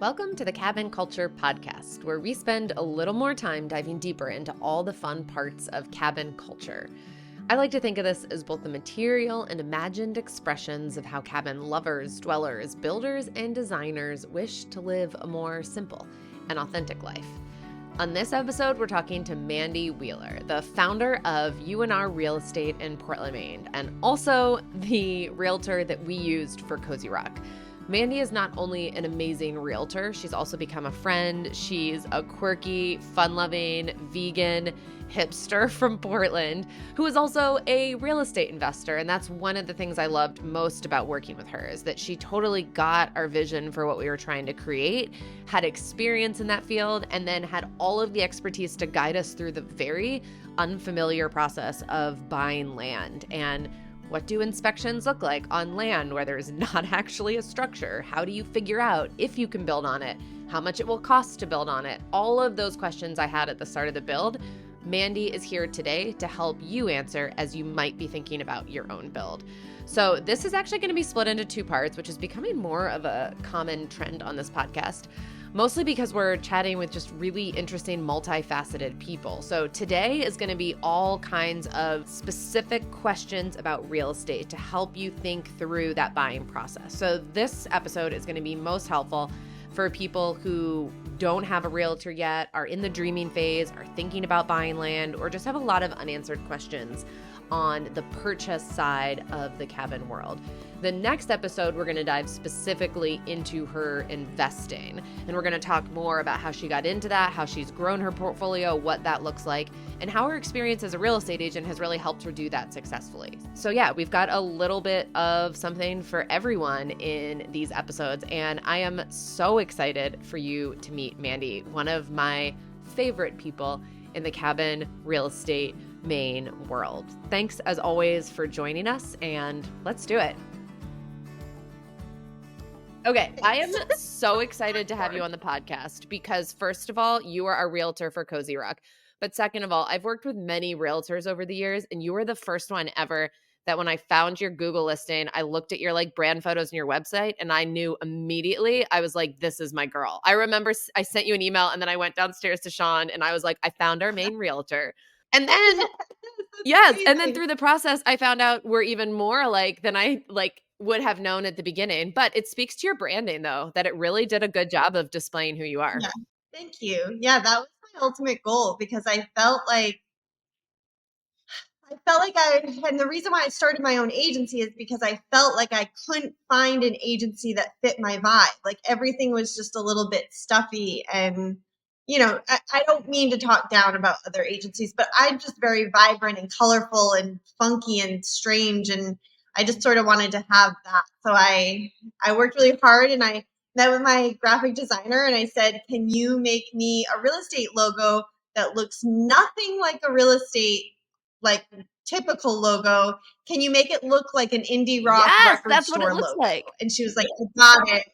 Welcome to the Cabin Culture Podcast, where we spend a little more time diving deeper into all the fun parts of cabin culture. I like to think of this as both the material and imagined expressions of how cabin lovers, dwellers, builders, and designers wish to live a more simple and authentic life. On this episode, we're talking to Mandy Wheeler, the founder of UNR Real Estate in Portland, Maine, and also the realtor that we used for Cozy Rock. Mandy is not only an amazing realtor, she's also become a friend. She's a quirky, fun-loving, vegan hipster from Portland who is also a real estate investor. And that's one of the things I loved most about working with her, is that she totally got our vision for what we were trying to create, had experience in that field, and then had all of the expertise to guide us through the very unfamiliar process of buying land. And what do inspections look like on land where there's not actually a structure? How do you figure out if you can build on it? How much it will cost to build on it? All of those questions I had at the start of the build, Mandy is here today to help you answer as you might be thinking about your own build. So this is actually going to be split into two parts, which is becoming more of a common trend on this podcast, mostly because we're chatting with just really interesting, multifaceted people. So today is going to be all kinds of specific questions about real estate to help you think through that buying process. So this episode is going to be most helpful for people who don't have a realtor yet, are in the dreaming phase, are thinking about buying land, or just have a lot of unanswered questions on the purchase side of the cabin world. The next episode, we're going to dive specifically into her investing, and we're going to talk more about how she got into that, how she's grown her portfolio, what that looks like, and how her experience as a real estate agent has really helped her do that successfully. So yeah, we've got a little bit of something for everyone in these episodes, and I am so excited for you to meet Mandy, one of my favorite people in the cabin real estate Maine world. Thanks as always for joining us, and let's do it. Okay, I am so excited to have you on the podcast because first of all, you are a realtor for Cozy Rock. But second of all, I've worked with many realtors over the years, and you were the first one ever that when I found your Google listing, I looked at your brand photos and your website, and I knew immediately, I was like, this is my girl. I remember I sent you an email, and then I went downstairs to Sean, and I was like, I found our main realtor. And then, yes, and then through the process, I found out we're even more alike than I would have known at the beginning. But it speaks to your branding, though, that it really did a good job of displaying who you are. Yeah, thank you. Yeah, that was my ultimate goal because I felt like and the reason why I started my own agency is because I felt like I couldn't find an agency that fit my vibe. Like everything was just a little bit stuffy. And, I don't mean to talk down about other agencies, but I'm just very vibrant and colorful and funky and strange. And I just sort of wanted to have that. So I worked really hard, and I met with my graphic designer, and I said, can you make me a real estate logo that looks nothing like a real estate typical logo? Can you make it look like an indie rock record store logo? Like. And she was like, I got it.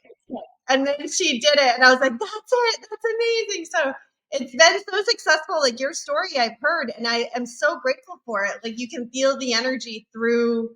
And then she did it, and I was like, that's it. That's amazing. So it's been so successful. Like your story I've heard, and I am so grateful for it. Like you can feel the energy through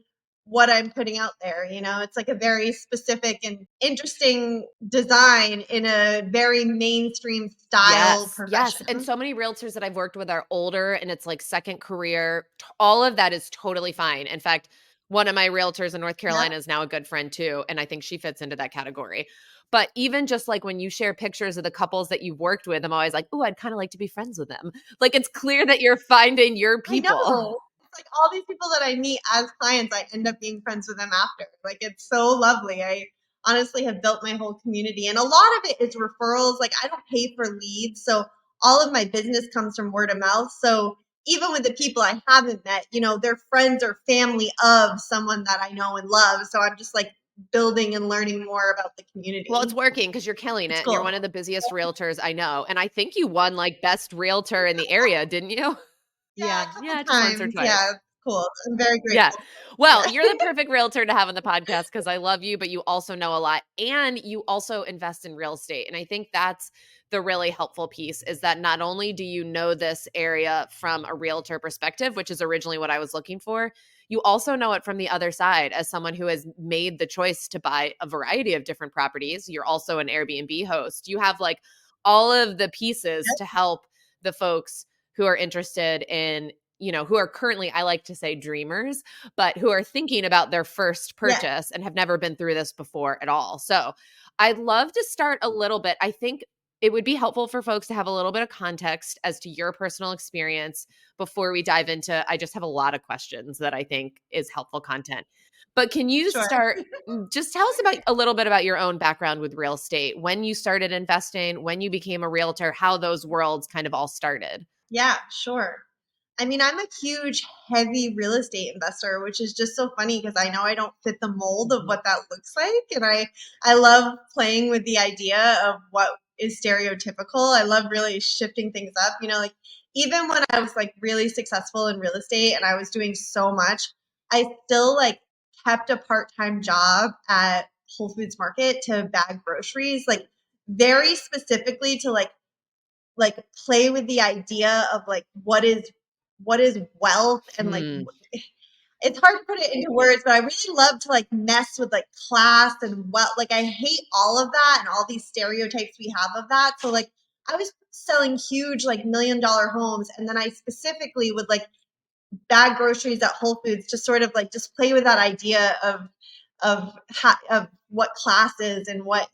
what I'm putting out there. It's like a very specific and interesting design in a very mainstream style profession. Yes. And so many realtors that I've worked with are older, and it's like second career. All of that is totally fine. In fact, one of my realtors in North Carolina is now a good friend too. And I think she fits into that category. But even just like when you share pictures of the couples that you've worked with, I'm always like, oh, I'd kind of like to be friends with them. Like it's clear that you're finding your people. I know. It's like all these people that I meet as clients, I end up being friends with them after. Like it's so lovely. I honestly have built my whole community, and a lot of it is referrals. Like I don't pay for leads. So all of my business comes from word of mouth. So even with the people I haven't met, they're friends or family of someone that I know and love. So I'm just like building and learning more about the community. Well, it's working because you're killing it. Cool. You're one of the busiest realtors I know. And I think you won best realtor in the area, didn't you? Yeah, just once or twice. Yeah, cool. I'm very grateful. Yeah. Well, you're the perfect realtor to have on the podcast because I love you, but you also know a lot, and you also invest in real estate. And I think that's the really helpful piece, is that not only do you know this area from a realtor perspective, which is originally what I was looking for, you also know it from the other side as someone who has made the choice to buy a variety of different properties. You're also an Airbnb host. You have like all of the pieces to help the folks who are interested in, who are currently, I like to say dreamers, but who are thinking about their first Yeah. purchase and have never been through this before at all. So I'd love to start a little bit. I think it would be helpful for folks to have a little bit of context as to your personal experience before we dive into, I just have a lot of questions that I think is helpful content. But can you Sure. just tell us about a little bit about your own background with real estate, when you started investing, when you became a realtor, how those worlds kind of all started? Yeah, sure. I mean, I'm a huge, heavy real estate investor, which is just so funny because I know I don't fit the mold of what that looks like. And I love playing with the idea of what is stereotypical. I love really shifting things up. Like even when I was like really successful in real estate and I was doing so much, I still like kept a part-time job at Whole Foods Market to bag groceries, like very specifically to like play with the idea of like what is wealth and like it's hard to put it into words, but I really love to like mess with like class and wealth. Like I hate all of that and all these stereotypes we have of that. So like I was selling huge like $1 million homes, and then I specifically would like bag groceries at Whole Foods to sort of like just play with that idea of what class is and what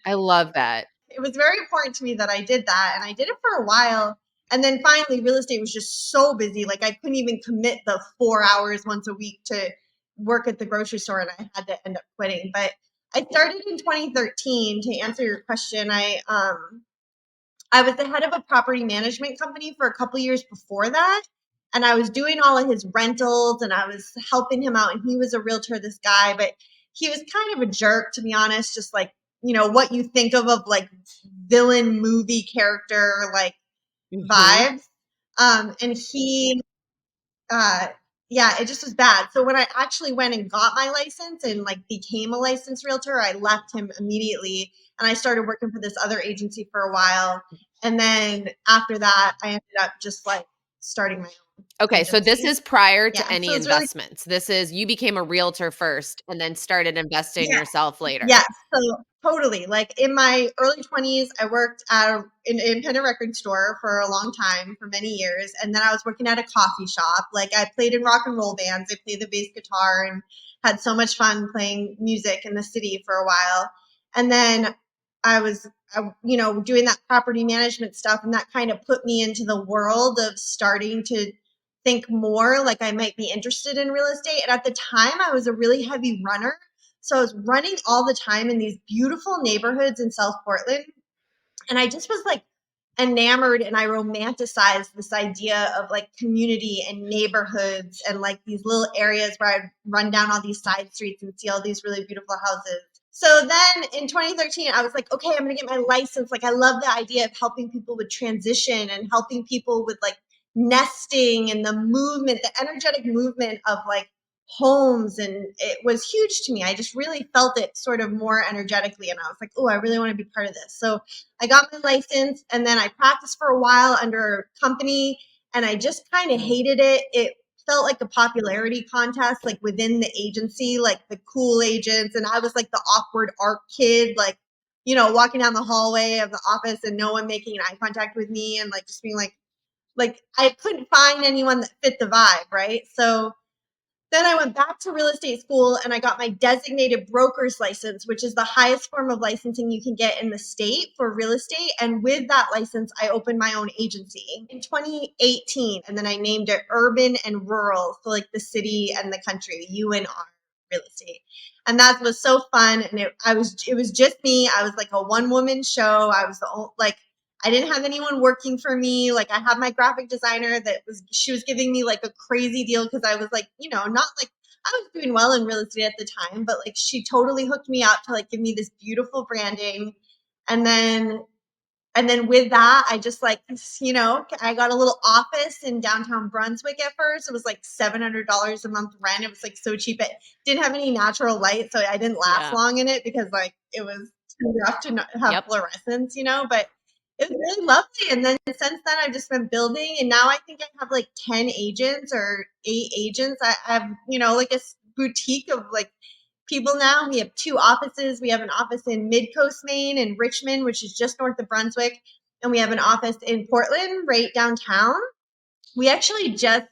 I love that. it was very important to me that I did that, and I did it for a while. And then finally real estate was just so busy, like I couldn't even commit the 4 hours once a week to work at the grocery store, and I had to end up quitting. But I started in 2013. To answer your question, I was the head of a property management company for a couple years before that. And I was doing all of his rentals and I was helping him out. And he was a realtor, this guy, but he was kind of a jerk, to be honest, just like, what you think of like villain movie character, like vibes. And he uh yeah, it just was bad. So when I actually went and got my license and like became a licensed realtor, I left him immediately and I started working for this other agency for a while. And then after that, I ended up just like starting my own Okay, so this agency. is prior to Yeah, any so it's really investments. This is you became a realtor first and then started investing yeah. yourself later. Yes, so totally. Like in my early 20s, I worked at an independent record store for a long time, for many years. And then I was working at a coffee shop. Like I played in rock and roll bands. I played the bass guitar and had so much fun playing music in the city for a while. And then I was, doing that property management stuff. And that kind of put me into the world of starting to think more like I might be interested in real estate. And at the time, I was a really heavy runner. So I was running all the time in these beautiful neighborhoods in South Portland. And I just was like enamored and I romanticized this idea of like community and neighborhoods and like these little areas where I'd run down all these side streets and see all these really beautiful houses. So then in 2013, I was like, okay, I'm going to get my license. Like, I love the idea of helping people with transition and helping people with like nesting and the movement, the energetic movement of like homes. And it was huge to me. I just really felt it sort of more energetically. And I was like, oh, I really want to be part of this. So I got my license and then I practiced for a while under a company and I just kind of hated it. It felt like a popularity contest, like within the agency, like the cool agents. And I was like the awkward art kid, like, walking down the hallway of the office and no one making eye contact with me and like just being like I couldn't find anyone that fit the vibe, right? So then I went back to real estate school and I got my designated broker's license, which is the highest form of licensing you can get in the state for real estate. And with that license, I opened my own agency in 2018. And then I named it Urban and Rural, so like the city and the country, UNR real estate. And that was so fun. And it was just me. I was like a one woman show. I was the only, like, I didn't have anyone working for me. Like I had my graphic designer she was giving me like a crazy deal because I was like, not like I was doing well in real estate at the time, but like she totally hooked me up to like give me this beautiful branding. And then with that, I just like, I got a little office in downtown Brunswick at first. It was like $700 a month rent. It was like so cheap. It didn't have any natural light, so I didn't last long in it because like it was too rough to not have fluorescence, but It was really lovely. And then since then, I've just been building. And now I think I have like 10 agents or 8 agents. I have, like a boutique of like people now. We have 2 offices. We have an office in Midcoast, Maine, and Richmond, which is just north of Brunswick. And we have an office in Portland, right downtown. We actually just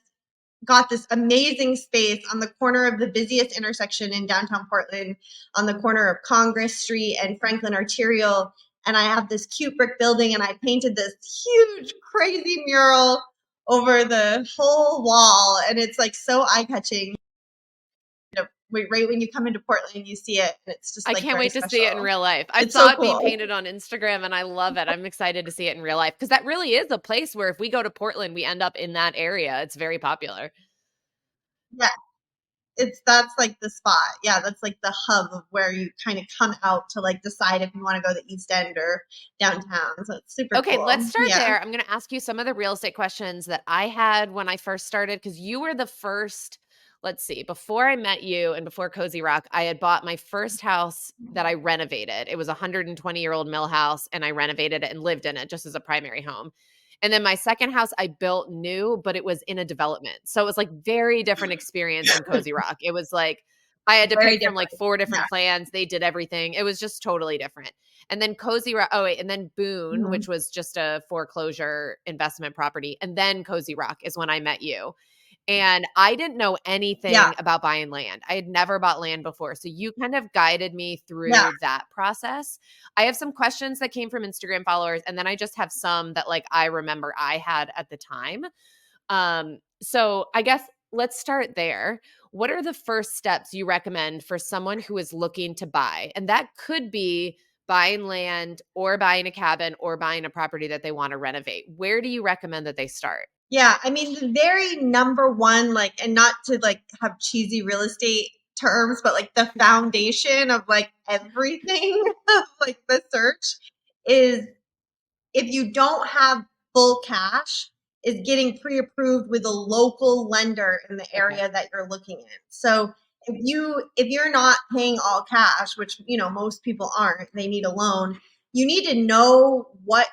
got this amazing space on the corner of the busiest intersection in downtown Portland, on the corner of Congress Street and Franklin Arterial. And I have this cute brick building, and I painted this huge, crazy mural over the whole wall. And it's like so eye catching. Right when you come into Portland, you see it, and it's just I like can't very wait to see it in special. real life. I It's saw so it being cool. painted on Instagram and I love it. I'm excited to see it in real life because that really is a place where if we go to Portland, we end up in that area. It's very popular. Yeah, that's like the spot. Yeah, that's like the hub of where you kind of come out to like decide if you want to go to the East End or downtown. So it's super Okay, let's cool. start Yeah. there. I'm going to ask you some of the real estate questions that I had when I first started because you were the first. Let's see, before I met you and before Cozy Rock, I had bought my first house that I renovated. It was a 120-year-old mill house, and I renovated it and lived in it just as a primary home. And then my second house I built new, but it was in a development. So it was like very different experience than Cozy Rock. It was like I had to Very pick from like different. 4 Yeah. different plans. They did everything. It was just totally different. And then Cozy Rock. Oh wait, and then Boone, Mhm. which was just a foreclosure investment property, and then Cozy Rock is when I met you. And I didn't know Yeah. anything about buying land. I had never bought land before. So you kind of guided me Yeah. through that process. I have some questions that came from Instagram followers, and then I just have some that like I remember I had at the time. So I guess let's start there. What are the first steps you recommend for someone who is looking to buy? And that could be buying land or buying a cabin or buying a property that they want to renovate. Where do you recommend that they start? Yeah. I mean, the very number one, like, and not to like have cheesy real estate terms, but like the foundation of like everything of like the search is, if you don't have full cash, is getting pre-approved with a local lender in the Okay. area that you're looking in. So if you're not paying all cash, which most people aren't, they need a loan, you need to know what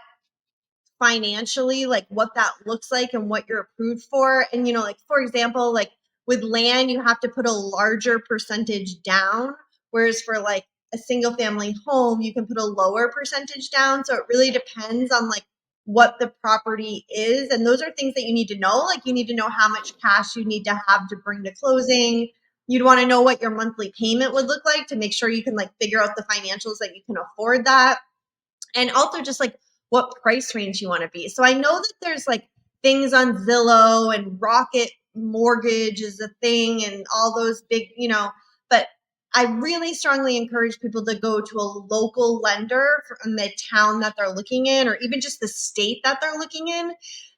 financially, like what that looks like and what you're approved for. And like for example, like with land, you have to put a larger percentage down, whereas for like a single family home, you can put a lower percentage down. So it really depends on like what the property is. And those are things that you need to know. Like you need to know how much cash you need to have to bring to closing. You'd want to know what your monthly payment would look like to make sure you can like figure out the financials that you can afford that, and also just like what price range you want to be. So I know that there's like things on Zillow, and Rocket Mortgage is a thing, and all those big, but I really strongly encourage people to go to a local lender from the town that they're looking in, or even just the state that they're looking in,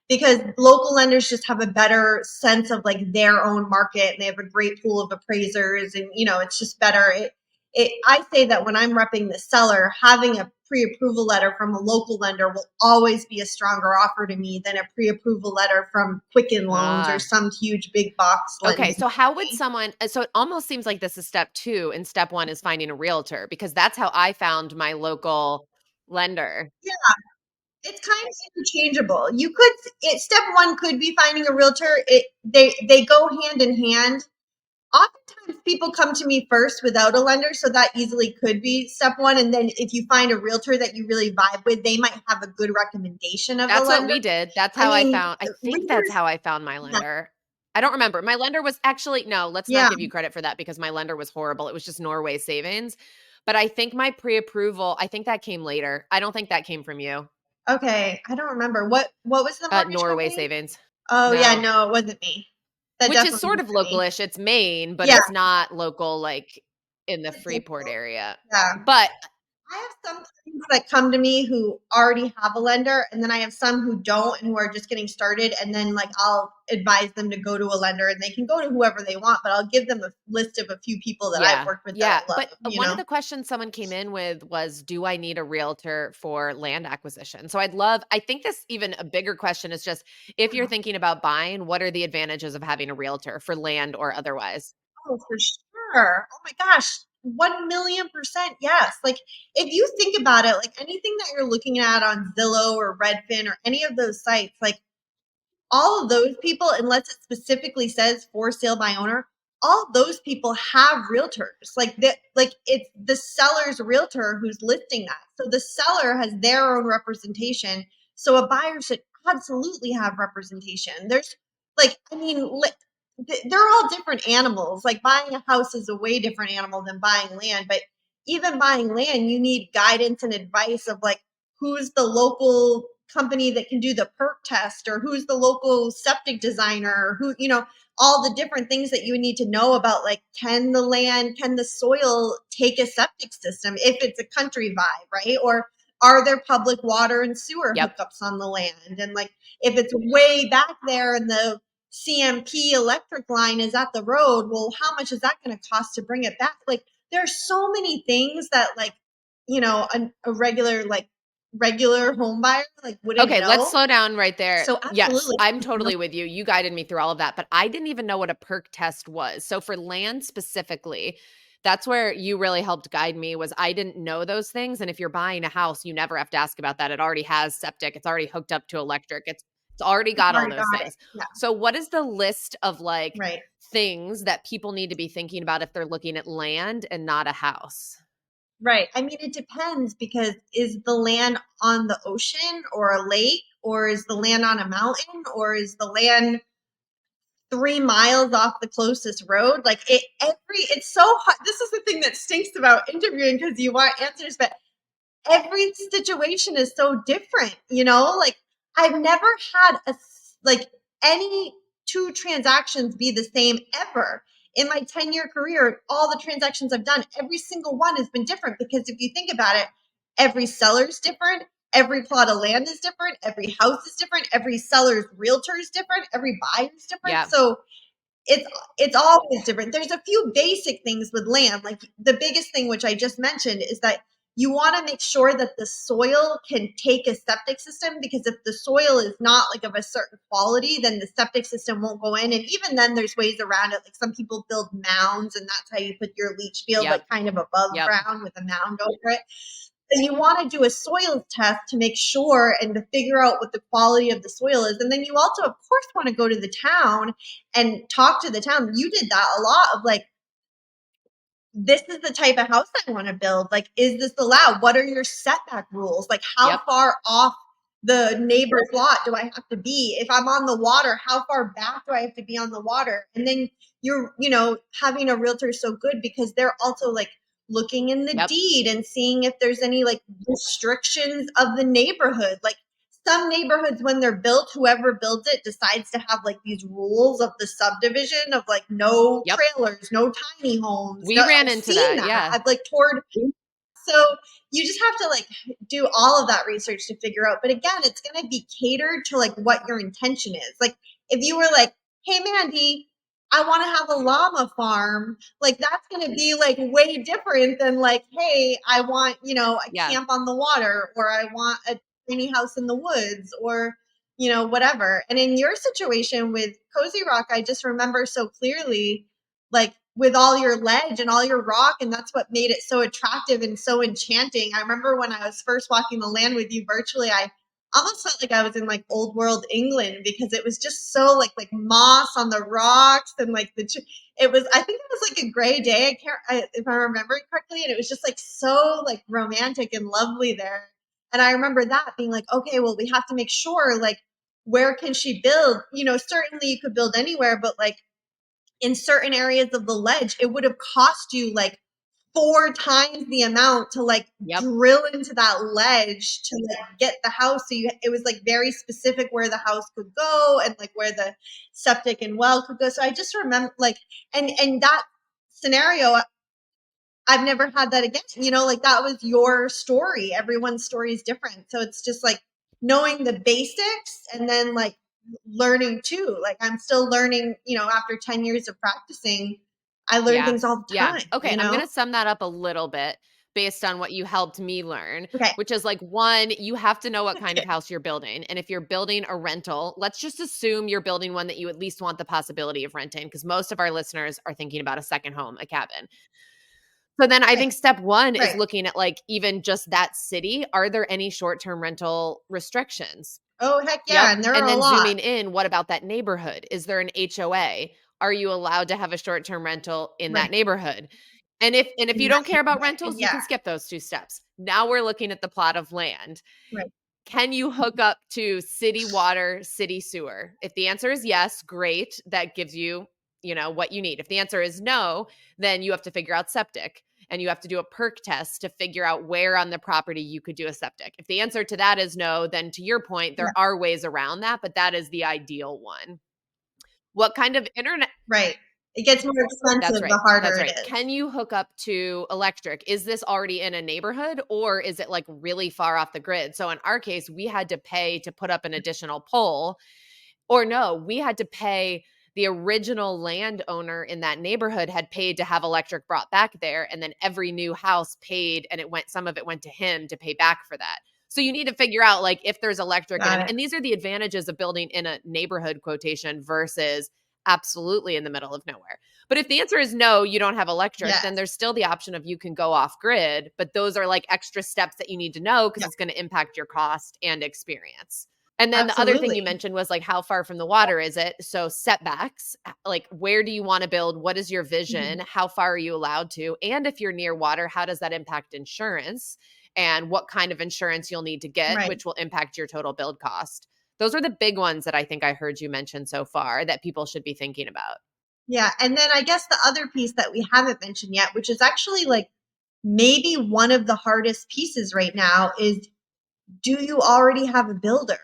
because local lenders just have a better sense of like their own market, and they have a great pool of appraisers, and it's just better. I say that when I'm repping the seller, having a pre-approval letter from a local lender will always be a stronger offer to me than a pre-approval letter from Quicken Loans or Ah, some huge big box okay. lending So how would company. someone so it almost seems like this is step 2 and step 1 is finding a realtor because that's how I found my local lender. Yeah, it's kind of interchangeable. Step one could be finding a realtor. They go hand in hand. Oftentimes people come to me first without a lender, so that easily could be step one. And then if you find a realtor that you really vibe with, they might have a good recommendation of a That's what lender. we did. That's I how mean, I think that's realtors, how I found my yeah, lender. I don't remember. My lender was actually no, let's not yeah, give you credit for that because my lender was horrible. It was just Norway Savings. But I think my pre-approval, I think that came later. I don't think that came from you. okay. I don't remember what was the mortgage Norway company. Savings. Oh yeah, No. no, it wasn't me. That Which is definitely sort of wasn't me. localish. It's Maine, but Yeah, it's not local like in the it's Freeport local. area. Yeah. But I have some clients that come to me who already have a lender, and then I have some who don't and who are just getting started. And then, like, I'll advise them to go to a lender, and they can go to whoever they want, but I'll give them a list of a few people that I've yeah, worked with that yeah. I love, But one of the questions someone came in with was, do I need a realtor for land acquisition? So I think this even a bigger question is just if you're thinking about buying, what are the advantages of having a realtor for land or otherwise? Oh, for sure. Oh my gosh. 1,000,000% yes. Like if you think about it, like anything that you're looking at on Zillow or Redfin or any of those sites, like all of those people, unless it specifically says for sale by owner, all of those people have realtors. Like that, like it's the seller's realtor who's listing that. So the seller has their own representation. So a buyer should absolutely have representation. There's like, I mean, they're all different animals. Like buying a house is a way different animal than buying land, but even buying land, you need guidance and advice of like who's the local company that can do the perk test, or who's the local septic designer, or who, all the different things that you need to know about, like, can the soil take a septic system if it's a country vibe, right? Or are there public water and sewer Yep. hookups on the land? And like, if it's way back there and the CMP electric line is at the road, well, how much is that going to cost to bring it back? Like, there's so many things that, like, a regular home buyer like wouldn't Okay, let's know. slow down right there. So Yes, absolutely. I'm totally with you. You guided me through all of that, but I didn't even know what a perk test was. So for land specifically, that's where you really helped guide me. Was I didn't know those things, and if you're buying a house, you never have to ask about that. It already has septic, it's already hooked up to electric. It's already It's got all already those got it. things. Yeah. So what is the list of like Right. things that people need to be thinking about if they're looking at land and not a house? Right. I mean, it depends, because is the land on the ocean or a lake, or is the land on a mountain, or is the land 3 miles off the closest road? Like it's so hard. This is the thing that stinks about interviewing, because you want answers, but every situation is so different, like I've never had like any two transactions be the same ever in my 10-year career. All the transactions I've done, every single one has been different, because if you think about it, every seller's different, every plot of land is different, every house is different, every seller's realtor is different, every buyer's different. Yeah. So it's always different. There's a few basic things with land. Like the biggest thing, which I just mentioned, is that you want to make sure that the soil can take a septic system, because if the soil is not like of a certain quality, then the septic system won't go in. And even then there's ways around it. Like some people build mounds, and that's how you put your leach field, Yep. like kind of above Yep. ground with a mound over it. So you want to do a soils test to make sure and to figure out what the quality of the soil is. And then you also, of course, want to go to the town and talk to the town. You did that a lot of like, this is the type of house I want to build. Like, is this allowed? What are your setback rules? Like, how Yep. far off the neighbor's lot do I have to be? If I'm on the water, how far back do I have to be on the water? And then having a realtor is so good, because they're also like looking in the Yep. deed and seeing if there's any like restrictions of the neighborhood. Like some neighborhoods, when they're built, whoever builds it decides to have like these rules of the subdivision of like no Yep. trailers, no tiny homes. We No, ran I've into seen that. that. Yeah. I've like toured. So you just have to like do all of that research to figure out. But again, it's going to be catered to like what your intention is. Like if you were like, hey, Mandy, I want to have a llama farm, like that's going to be like way different than like, hey, I want, a Yeah. camp on the water, or I want a tiny house in the woods, or, whatever. And in your situation with Cozy Rock, I just remember so clearly, like with all your ledge and all your rock, and that's what made it so attractive and so enchanting. I remember when I was first walking the land with you virtually, I almost felt like I was in like old world England, because it was just so like moss on the rocks, and like it was, I think it was like a gray day. If I remember it correctly, and it was just like so like romantic and lovely there. And I remember that being like, okay, well, we have to make sure, like, where can she build? Certainly you could build anywhere, but like in certain areas of the ledge, it would have cost you like 4 times the amount to like Yep. drill into that ledge to like get the house. So it was like very specific where the house could go, and like where the septic and well could go. So I just remember like, and that scenario, I've never had that again. Like that was your story. Everyone's story is different. So it's just like knowing the basics, and then like learning too. Like I'm still learning, after 10 years of practicing, I learn Yeah. things all the Yeah. time, Okay. I'm going to sum that up a little bit based on what you helped me learn, Okay. which is like, one, you have to know what kind of house you're building. And if you're building a rental, let's just assume you're building one that you at least want the possibility of renting, because most of our listeners are thinking about a second home, a cabin. So then I Right. think step one is Right. looking at like even just that city. Are there any short-term rental restrictions? Oh, heck yeah. Yep. And there And are a then lot. zooming in, what about that neighborhood? Is there an HOA? Are you allowed to have a short-term rental in that Right. neighborhood? And if In you that don't care about neighborhood. rentals, you Yeah. can skip those two steps. Now we're looking at the plot of land. Right. Can you hook up to city water, city sewer? If the answer is yes, great. That gives you, what you need. If the answer is no, then you have to figure out septic and you have to do a perk test to figure out where on the property you could do a septic. If the answer to that is no, then to your point, Yeah. there are ways around that, but that is the ideal one. What kind of internet Right. It gets more That's expensive right. the harder That's it right. is. Can you hook up to electric? Is this already in a neighborhood or is it like really far off the grid? So in our case, we had to pay to put up an additional pole, or no, we had to pay. The original landowner in that neighborhood had paid to have electric brought back there. And then every new house paid, and some of it went to him to pay back for that. So you need to figure out like if there's electric Got it. and these are the advantages of building in a neighborhood quotation versus absolutely in the middle of nowhere. But if the answer is no, you don't have electric, then Yes. there's still the option of you can go off grid, but those are like extra steps that you need to know because Yeah. it's going to impact your cost and experience. And then the other thing you Absolutely. mentioned was like how far from the water is it? So setbacks, like where do you want to build? What is your vision? Mhm. How far are you allowed to? And if you're near water, how does that impact insurance? And what kind of insurance you'll need to get, Right. which will impact your total build cost. Those are the big ones that I think I heard you mention so far that people should be thinking about. Yeah. And then I guess the other piece that we haven't mentioned yet, which is actually like maybe one of the hardest pieces right now, is do you already have a builder?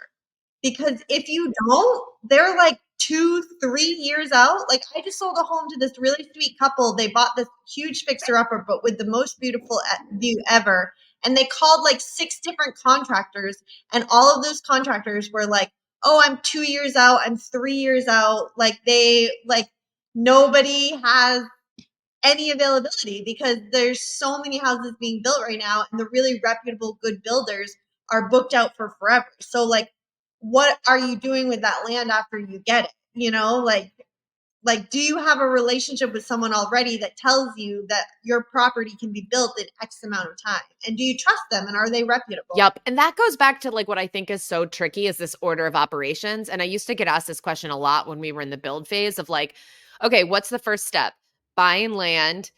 Because if you don't, they're like 2, 3 years out. Like I just sold a home to this really sweet couple. They bought this huge fixer upper, but with the most beautiful view ever. And they called like 6 different contractors, and all of those contractors were like, "Oh, I'm 2 years out. I'm 3 years out." Like nobody has any availability because there's so many houses being built right now, and the really reputable good builders are booked out for forever. So like what are you doing with that land after you get it? Like do you have a relationship with someone already that tells you that your property can be built in X amount of time? And do you trust them, and are they reputable? Yep. And that goes back to like what I think is so tricky is this order of operations. And I used to get asked this question a lot when we were in the build phase of like, okay, what's the first step? Buying land,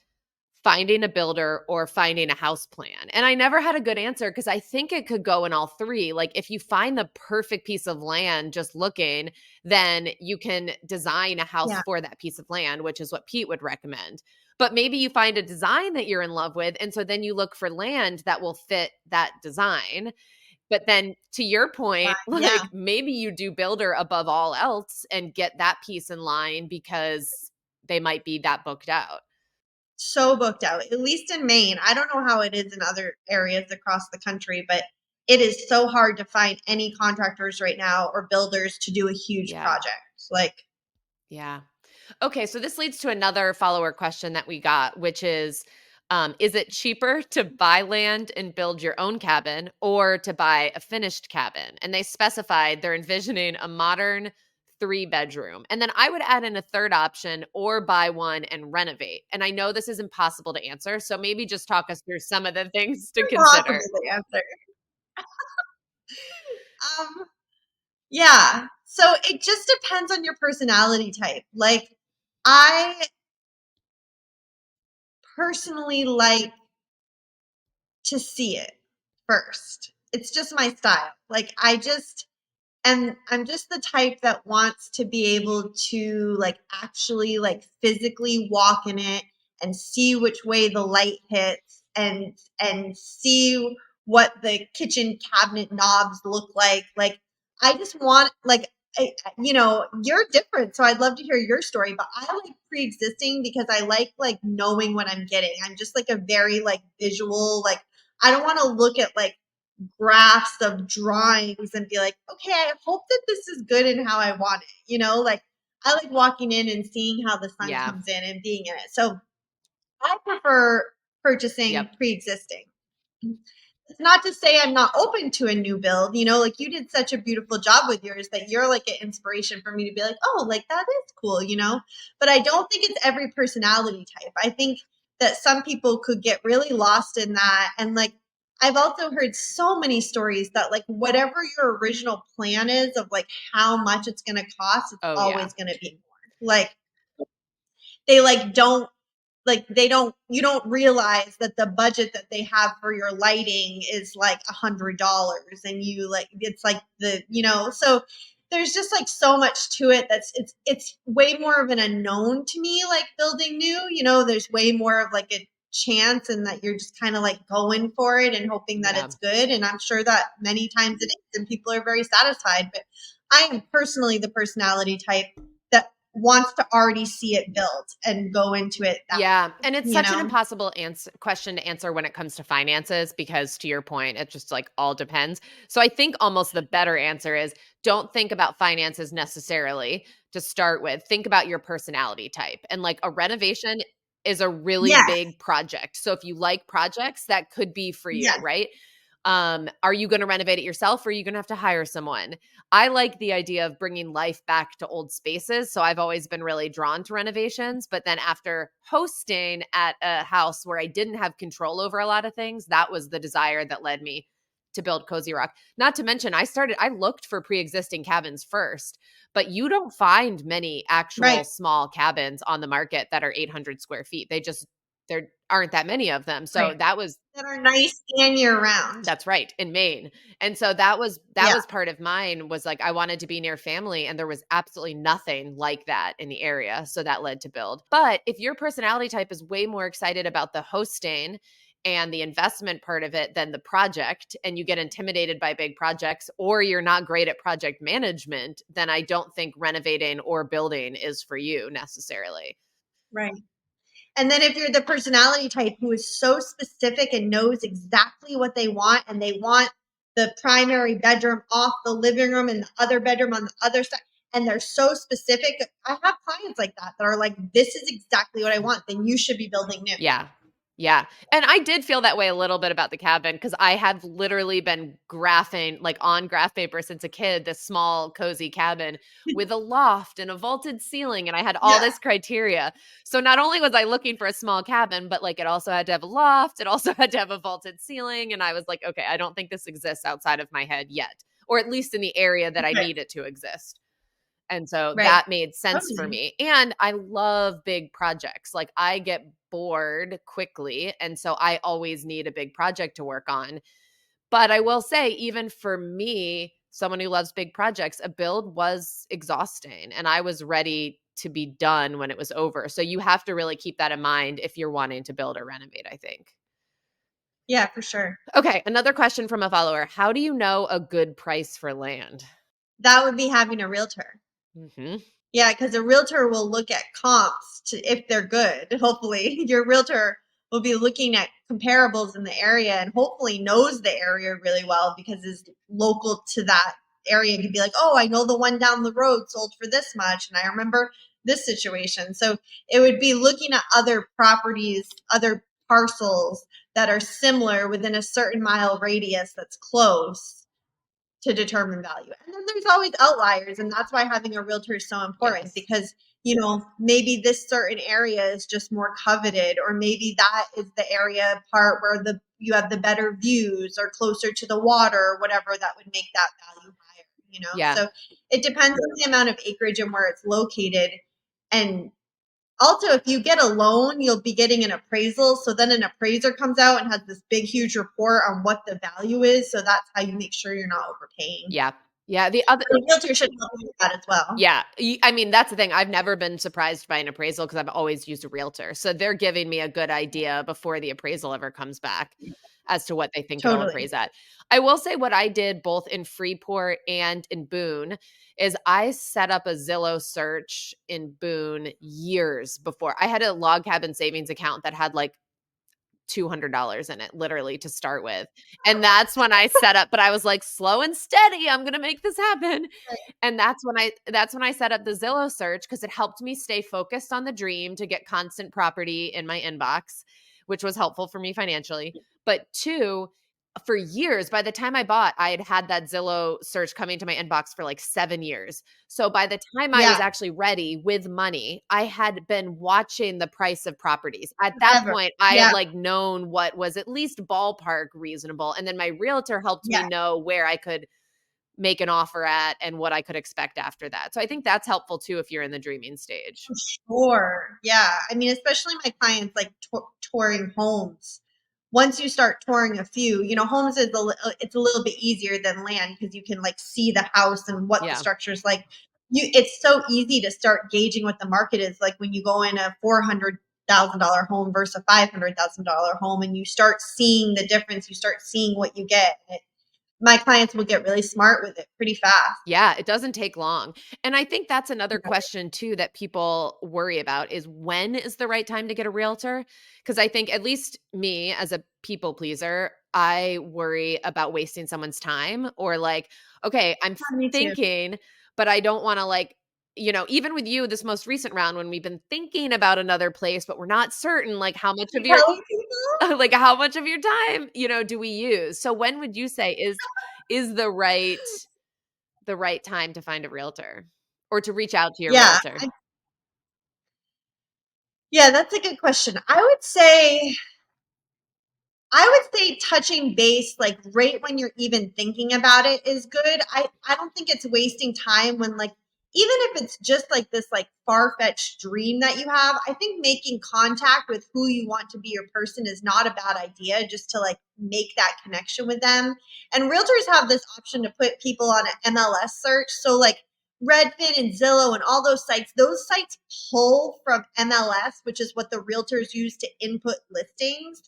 finding a builder, or finding a house plan. And I never had a good answer because I think it could go in all three. Like if you find the perfect piece of land just looking, then you can design a house Yeah. for that piece of land, which is what Pete would recommend. But maybe you find a design that you're in love with. And so then you look for land that will fit that design. But then to your point, Yeah. like maybe you do builder above all else and get that piece in line because they might be that booked out. So booked out, at least in Maine. I don't know how it is in other areas across the country, but it is so hard to find any contractors right now or builders to do a huge Yeah. project. Like, Yeah. Okay. So this leads to another follower question that we got, which is it cheaper to buy land and build your own cabin or to buy a finished cabin? And they specified they're envisioning a modern 3-bedroom. And then I would add in a third option or buy one and renovate. And I know this is impossible to answer. So maybe just talk us through some of the things to impossible consider. to answer. Um, yeah. So it just depends on your personality type. Like, I personally like to see it first. It's just my style. Like, and I'm just the type that wants to be able to like actually like physically walk in it and see which way the light hits, and see what the kitchen cabinet knobs look like. Like I just want like you're different, so I'd love to hear your story, but I like pre-existing because I like knowing what I'm getting. I'm just like a very like visual, like I don't want to look at like graphs of drawings and be like, okay, I hope that this is good and how I want it. Like I like walking in and seeing how the sun Yeah. comes in and being in it. So I prefer purchasing Yep. pre-existing. It's not to say I'm not open to a new build, like you did such a beautiful job with yours that you're like an inspiration for me to be like, oh, like that is cool. But I don't think it's every personality type. I think that some people could get really lost in that. And like, I've also heard so many stories that like whatever your original plan is of like how much it's going to cost, it's Oh, yeah. always going to be more. Like they like don't like they don't you don't realize that the budget that they have for your lighting is like $100 and you like it's like so there's just like so much to it that's it's way more of an unknown to me, like building new, there's way more of like a chance and that you're just kind of like going for it and hoping that Yeah. it's good, and I'm sure that many times it is and people are very satisfied, but I am personally the personality type that wants to already see it built and go into it that Yeah. way, And it's such an impossible question to answer when it comes to finances, because to your point, it just like all depends. So I think almost the better answer is don't think about finances necessarily to start with. Think about your personality type. And like a renovation is a really Yes, big project. So if you like projects, that could be for you, yes, right? Are you going to renovate it yourself, or are you going to have to hire someone? I like the idea of bringing life back to old spaces. So I've always been really drawn to renovations. But then after hosting at a house where I didn't have control over a lot of things, that was the desire that led me to build Cozy Rock. Not to mention, I looked for pre existing cabins first, but you don't find many actual right, small cabins on the market that are 800 square feet. There aren't that many of them. So right. That are nice and year round. that's right, in Maine. And so that Yeah, was part of mine, was like I wanted to be near family, and there was absolutely nothing like that in the area. So that led to build. But if your personality type is way more excited about the hosting and the investment part of it than the project, and you get intimidated by big projects, or you're not great at project management, then I don't think renovating or building is for you necessarily. right. And then if you're the personality type who is so specific and knows exactly what they want, and they want the primary bedroom off the living room and the other bedroom on the other side, and they're so specific, I have clients like that are like, this is exactly what I want, then you should be building new. Yeah. Yeah. And I did feel that way a little bit about the cabin, because I have literally been graphing, like on graph paper since a kid, this small, cozy cabin with a loft and a vaulted ceiling. And I had all Yeah, this criteria. So not only was I looking for a small cabin, but like it also had to have a loft. It also had to have a vaulted ceiling. And I was like, okay, I don't think this exists outside of my head yet, or at least in the area that I right, need it to exist. And so right. that made sense for Totally. me. And I love big projects. Like I get bored quickly. And so I always need a big project to work on. But I will say, even for me, someone who loves big projects, a build was exhausting and I was ready to be done when it was over. So you have to really keep that in mind if you're wanting to build or renovate, I think. Yeah, for sure. Okay. Another question from a follower. How do you know a good price for land? That would be having a realtor. Hmm. Yeah, because a realtor will look at comps to if they're good. Hopefully, your realtor will be looking at comparables in the area and hopefully knows the area really well because is local to that area. You could be like, oh, I know the one down the road sold for this much, and I remember this situation. So it would be looking at other properties, other parcels that are similar within a certain mile radius that's close to determine value. And then there's always outliers, and that's why having a realtor is so important Yes. because maybe this certain area is just more coveted, or maybe that is the area part where you have the better views or closer to the water or whatever that would make that value higher. Yeah. So it depends on the amount of acreage and where it's located. And also, if you get a loan, you'll be getting an appraisal. So then an appraiser comes out and has this big, huge report on what the value is. So that's how you make sure you're not overpaying. Yeah. Yeah. The other, The realtor should help you with that as well. yeah. I mean, that's the thing. I've never been surprised by an appraisal because I've always used a realtor. So they're giving me a good idea before the appraisal ever comes back as to what they think it'll Totally. appraise at. I will say what I did both in Freeport and in Boone is I set up a Zillow search in Boone years before. I had a log cabin savings account that had like $200 in it, literally, to start with. And that's when I set up, but I was like, slow and steady, I'm going to make this happen. And that's when I set up the Zillow search, because it helped me stay focused on the dream to get constant property in my inbox, which was helpful for me financially. But two, for years. By the time I bought, I had had that Zillow search coming to my inbox for like 7 years. So by the time I was Yeah, actually ready with money, I had been watching the price of properties. At that forever. point, I had Yeah, like known what was at least ballpark reasonable. And then my realtor helped me yeah. know where I could make an offer at and what I could expect after that. So I think that's helpful too if you're in the dreaming stage. Sure. Yeah. I mean, especially my clients like touring homes. Once you start touring a few, homes is it's a little bit easier than land because you can like see the house and what the Yeah. structure's like. It's so easy to start gauging what the market is like when you go in a $400,000 home versus a $500,000 home, and you start seeing the difference. You start seeing what you get. My clients will get really smart with it pretty fast. Yeah, it doesn't take long. And I think that's another question too that people worry about is when is the right time to get a realtor? Because I think at least me as a people pleaser, I worry about wasting someone's time or like, okay, I'm Me too. thinking, but I don't want to like, even with you this most recent round when we've been thinking about another place, but we're not certain like how much of You your telling people? like how much of your time, do we use? So when would you say is the right time to find a realtor or to reach out to your Yeah. realtor? Yeah, that's a good question. I would say touching base like right when you're even thinking about it is good. I don't think it's wasting time when like even if it's just like this like far-fetched dream that you have, I think making contact with who you want to be your person is not a bad idea just to like make that connection with them. And realtors have this option to put people on an MLS search. So like Redfin and Zillow and all those sites pull from MLS, which is what the realtors use to input listings,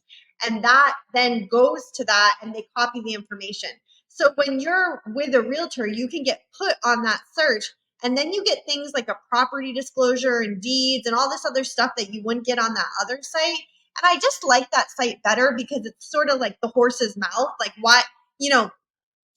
and that then goes to that and they copy the information. So when you're with a realtor, you can get put on that search, and then you get things like a property disclosure and deeds and all this other stuff that you wouldn't get on that other site. And I just like that site better because it's sort of like the horse's mouth. Like what,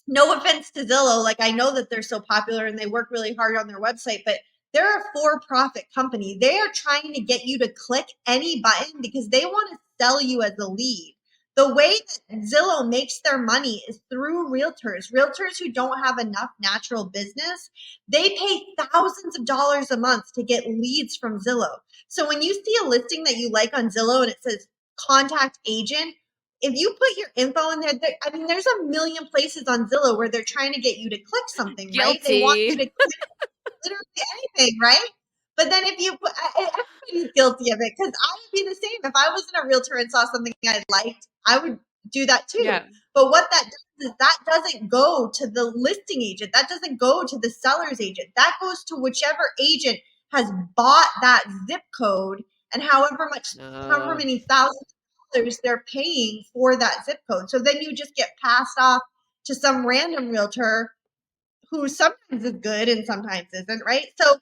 no offense to Zillow, like I know that they're so popular and they work really hard on their website, but they're a for-profit company. They are trying to get you to click any button because they want to sell you as a lead. The way that Zillow makes their money is through realtors who don't have enough natural business. They pay thousands of dollars a month to get leads from Zillow. So when you see a listing that you like on Zillow and it says contact agent, if you put your info in there, I mean, there's a million places on Zillow where they're trying to get you to click something, right? They want you Guilty. to click literally anything, right? But then if you put, everybody's guilty of it because I would be the same. If I wasn't a realtor and saw something I liked, I would do that too. Yeah. But what that does is that doesn't go to the listing agent. That doesn't go to the seller's agent. That goes to whichever agent has bought that zip code and however Oh, many thousands of dollars they're paying for that zip code. So then you just get passed off to some random realtor who sometimes is good and sometimes isn't, right? So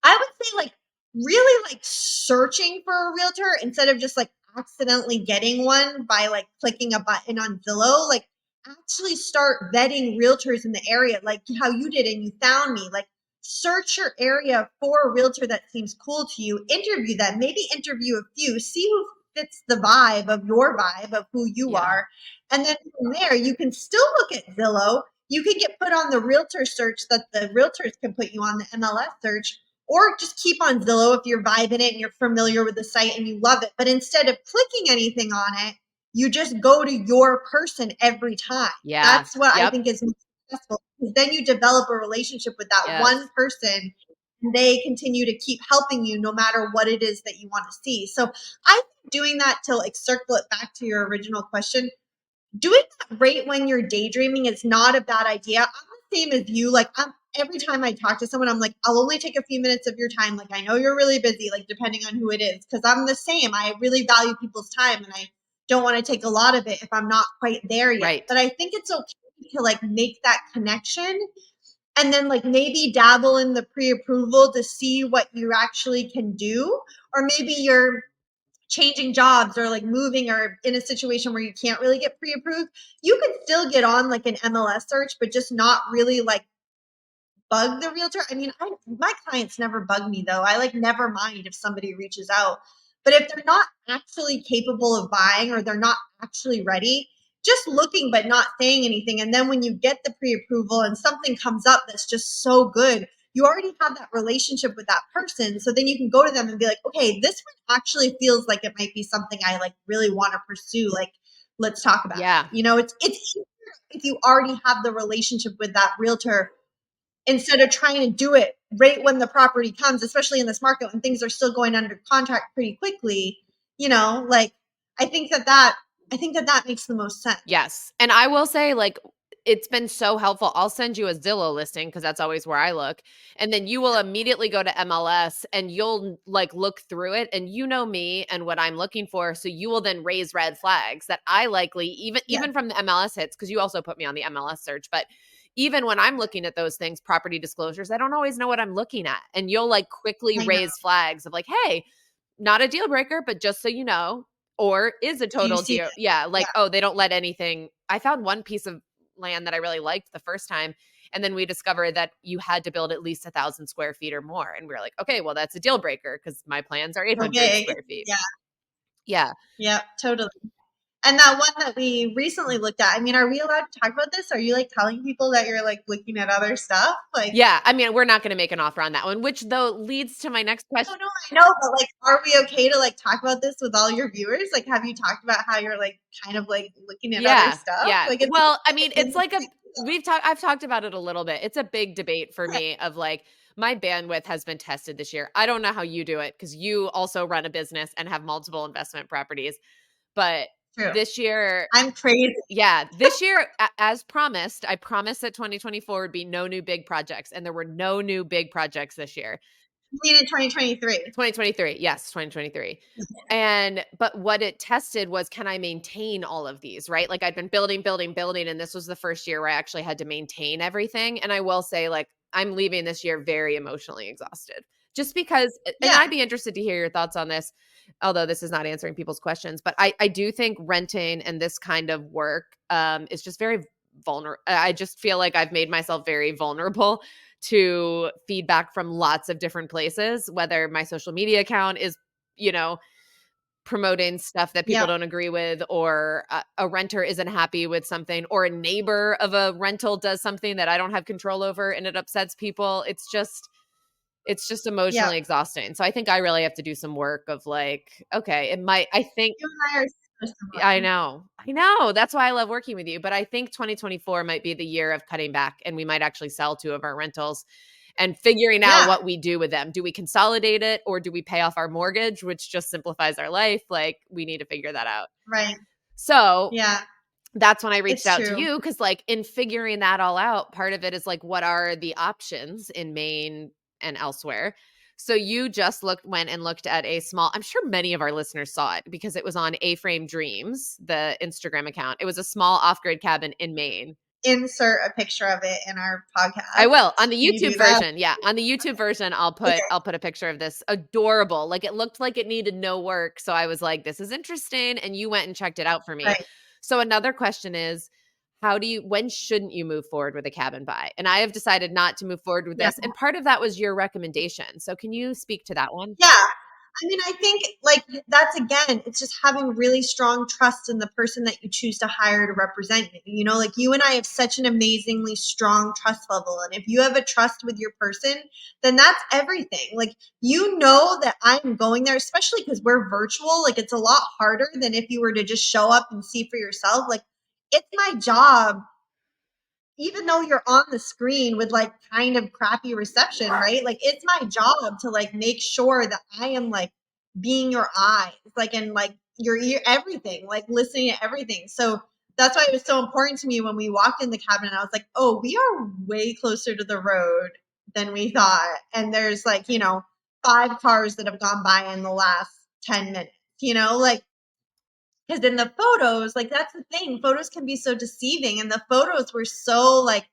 I would say like really like searching for a realtor instead of just like accidentally getting one by like clicking a button on Zillow, like actually start vetting realtors in the area like how you did and you found me. Like search your area for a realtor that seems cool to you, interview them, maybe interview a few, see who fits the vibe of your vibe of who you yeah. are. And then from there, you can still look at Zillow. You can get put on the realtor search that the realtors can put you on the MLS search, or just keep on Zillow if you're vibing it and you're familiar with the site and you love it. But instead of clicking anything on it, you just go to your person every time. Yeah. That's what I Yep. think is most successful because then you develop a relationship with that Yes. one person and they continue to keep helping you no matter what it is that you want to see. So I think doing that to like circle it back to your original question, doing that right when you're daydreaming is not a bad idea. I'm the same as you. Like every time I talk to someone, I'm like, I'll only take a few minutes of your time. Like I know you're really busy, like depending on who it is. Cause I'm the same. I really value people's time and I don't want to take a lot of it if I'm not quite there yet. Right. But I think it's okay to like make that connection and then like maybe dabble in the pre-approval to see what you actually can do. Or maybe you're changing jobs or like moving or in a situation where you can't really get pre-approved, you could still get on like an MLS search, but just not really like bug the realtor. I mean, my clients never bug me though. I like never mind if somebody reaches out. But if they're not actually capable of buying or they're not actually ready, just looking but not saying anything. And then when you get the pre-approval and something comes up that's just so good, you already have that relationship with that person. So then you can go to them and be like, okay, this one actually feels like it might be something I like really want to pursue. Like, let's talk about it. You know, it's easier if you already have the relationship with that realtor instead of trying to do it right when the property comes, especially in this market when things are still going under contract pretty quickly. You know, like I think that makes the most sense. Yes. And I will say, like, it's been so helpful. I'll send you a Zillow listing because that's always where I look. And then you will immediately go to MLS and you'll like look through it and you know me and what I'm looking for. So you will then raise red flags that I likely, even from the MLS hits, because you also put me on the MLS search, but even when I'm looking at those things, property disclosures, I don't always know what I'm looking at. And you'll like quickly raise flags of like, hey, not a deal breaker, but just so you know, or is a total deal. Yeah. Like, oh, they don't let anything. I found one piece of land that I really liked the first time. And then we discovered that you had to build at least 1,000 square feet or more. And we were like, okay, well, that's a deal breaker because my plans are 800 square feet. Yeah. Yeah. Yeah, totally. And that one that we recently looked at, I mean, are we allowed to talk about this? Are you like telling people that you're like looking at other stuff? Like, yeah, I mean, we're not going to make an offer on that one, which though leads to my next question. No, I know, but like, are we okay to like talk about this with all your viewers? Like, have you talked about how you're like kind of like looking at other stuff? Yeah. Like, Well, I mean, it's like I've talked about it a little bit. It's a big debate for me of like, my bandwidth has been tested this year. I don't know how you do it because you also run a business and have multiple investment properties. But this year, I'm crazy. Yeah, this year, as promised, I promised that 2024 would be no new big projects, and there were no new big projects this year. You mean in 2023? 2023, yes, 2023. But what it tested was, can I maintain all of these, right? Like I'd been building, and this was the first year where I actually had to maintain everything. And I will say, like, I'm leaving this year very emotionally exhausted. Just because, and I'd be interested to hear your thoughts on this, although this is not answering people's questions, but I do think renting and this kind of work is just very vulnerable. I just feel like I've made myself very vulnerable to feedback from lots of different places, whether my social media account is, promoting stuff that people don't agree with, or a renter isn't happy with something, or a neighbor of a rental does something that I don't have control over and it upsets people. It's just emotionally exhausting. So I think I really have to do some work of like, okay, I think you and I are I know. That's why I love working with you. But I think 2024 might be the year of cutting back, and we might actually sell 2 of our rentals and figuring out what we do with them. Do we consolidate it or do we pay off our mortgage, which just simplifies our life? Like, we need to figure that out. Right. So that's when I reached out to you, because like in figuring that all out, part of it is like, what are the options in Maine and elsewhere? So you just went and looked at a small, I'm sure many of our listeners saw it because it was on A-Frame Dreams, the Instagram account. It was a small off-grid cabin in Maine. Insert a picture of it in our podcast. I will on the YouTube version. Yeah, on the YouTube version, I'll put a picture of this. Adorable. Like it looked like it needed no work. So I was like, this is interesting. And you went and checked it out for me. Right. So another question is, when shouldn't you move forward with a cabin buy? And I have decided not to move forward with this. And part of that was your recommendation. So can you speak to that one? Yeah. I mean, I think like that's, again, it's just having really strong trust in the person that you choose to hire to represent you. You know, like you and I have such an amazingly strong trust level. And if you have a trust with your person, then that's everything. Like, you know that I'm going there, especially because we're virtual. Like, it's a lot harder than if you were to just show up and see for yourself. Like, it's my job, even though you're on the screen with like kind of crappy reception, right? Like, it's my job to like make sure that I am like being your eyes, like, and like your ear, everything, like listening to everything. So that's why it was so important to me when we walked in the cabin and I was like, oh, we are way closer to the road than we thought. And there's like, 5 cars that have gone by in the last 10 minutes, like, because in the photos, like, that's the thing. Photos can be so deceiving. And the photos were so, like,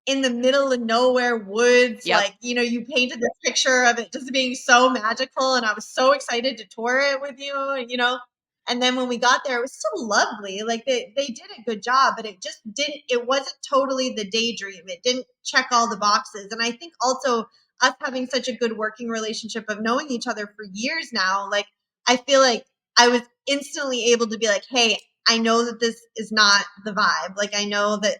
in the middle of nowhere woods. Yep. Like, you painted this picture of it just being so magical. And I was so excited to tour it with you, And then when we got there, it was so lovely. Like, they did a good job, but it wasn't totally the daydream. It didn't check all the boxes. And I think also us having such a good working relationship of knowing each other for years now, like, I feel like I was instantly able to be like, hey, I know that this is not the vibe. Like, I know that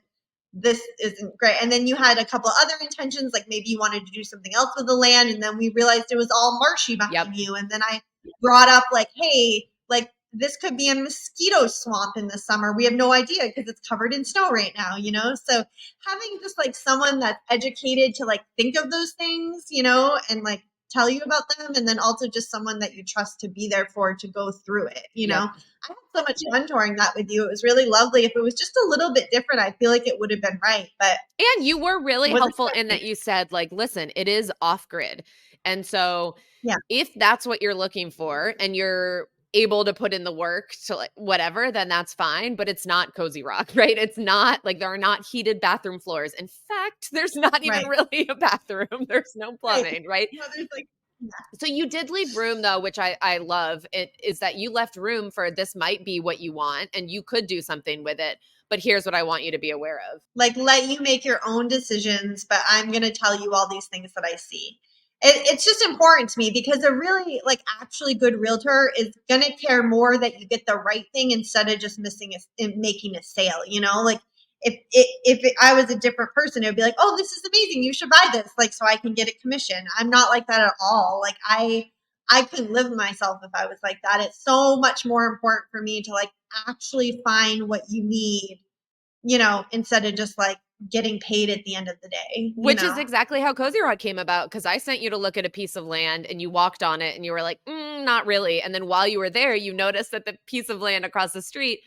this isn't great. And then you had a couple other intentions, like maybe you wanted to do something else with the land. And then we realized it was all marshy behind you. And then I brought up like, hey, like this could be a mosquito swamp in the summer. We have no idea because it's covered in snow right now, you know? So having just like someone that's educated to like think of those things, you know, and like tell you about them, and then also just someone that you trust to be there for to go through it, you know. I had so much fun touring that with you. It was really lovely. If it was just a little bit different, I feel like it would have been right. But and you were really helpful in that you said, like, listen, it is off grid. And so if that's what you're looking for and you're able to put in the work to like whatever, then that's fine. But it's not Cozy Rock, right? It's not like there are not heated bathroom floors. In fact, there's not even really a bathroom. There's no plumbing, right? No, there's like, so you did leave room though, which I love. It is that you left room for this might be what you want and you could do something with it. But here's what I want you to be aware of. Like, let you make your own decisions, but I'm going to tell you all these things that I see. It's just important to me because a really like actually good realtor is going to care more that you get the right thing instead of just making a sale, you know, like if I was a different person, it would be like, oh, this is amazing. You should buy this. Like, so I can get a commission. I'm not like that at all. Like I couldn't live with myself if I was like that. It's so much more important for me to like actually find what you need, you know, instead of just like getting paid at the end of the day. Which is exactly how Cozy Rock came about, because I sent you to look at a piece of land and you walked on it and you were like, not really. And then while you were there, you noticed that the piece of land across the street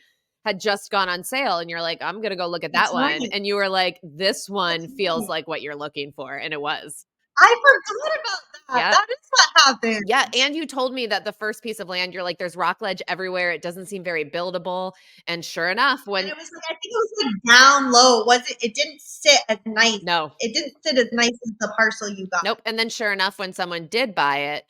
had just gone on sale. And you're like, I'm going to go look at that one. And you were like, this one feels like what you're looking for. And it was. I forgot about that. Yeah. That is what happened. Yeah. And you told me that the first piece of land, you're like, there's rock ledge everywhere. It doesn't seem very buildable. And sure enough, when it was like, I think it was like down low. It didn't sit as nice. No. It didn't sit as nice as the parcel you got. Nope. And then sure enough, when someone did buy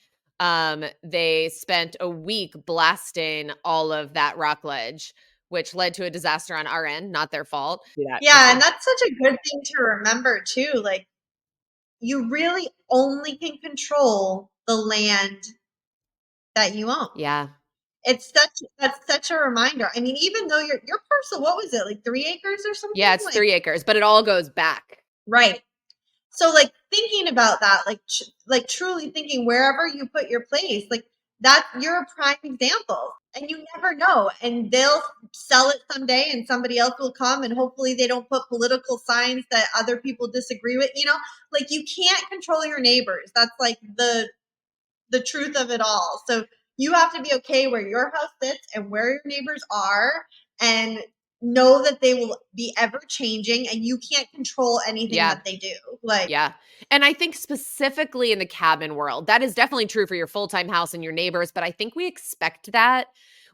it, they spent a week blasting all of that rock ledge, which led to a disaster on our end, not their fault. Yeah. And that's such a good thing to remember too. Like, you really only can control the land that you own. Yeah. That's such a reminder. I mean, even though your parcel, what was it, like 3 acres or something? Yeah, it's 3 acres, but it all goes back. Right. So like thinking about that, like truly thinking wherever you put your place, like you're a prime example, and you never know. And they'll sell it someday and somebody else will come, and hopefully they don't put political signs that other people disagree with, you know, like you can't control your neighbors. That's like the truth of it all. So you have to be okay where your house sits and where your neighbors are, and know that they will be ever changing and you can't control anything that they do. Like, yeah. And I think specifically in the cabin world, that is definitely true for your full-time house and your neighbors, but I think we expect that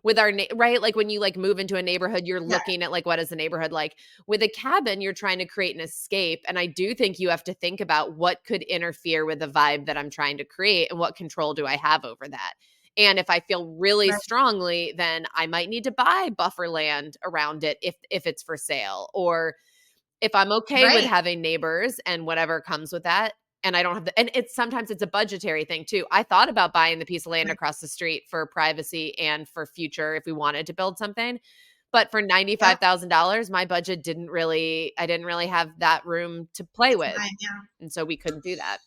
with our right? Like when you like move into a neighborhood, you're looking at like, what is the neighborhood like? With a cabin, you're trying to create an escape. And I do think you have to think about what could interfere with the vibe that I'm trying to create and what control do I have over that? And if I feel really strongly, then I might need to buy buffer land around it if it's for sale. Or if I'm okay with having neighbors and whatever comes with that, and I don't have and sometimes it's a budgetary thing too. I thought about buying the piece of land across the street for privacy and for future if we wanted to build something. But for $95,000, my budget I didn't really have that room to play with. And so we couldn't do that.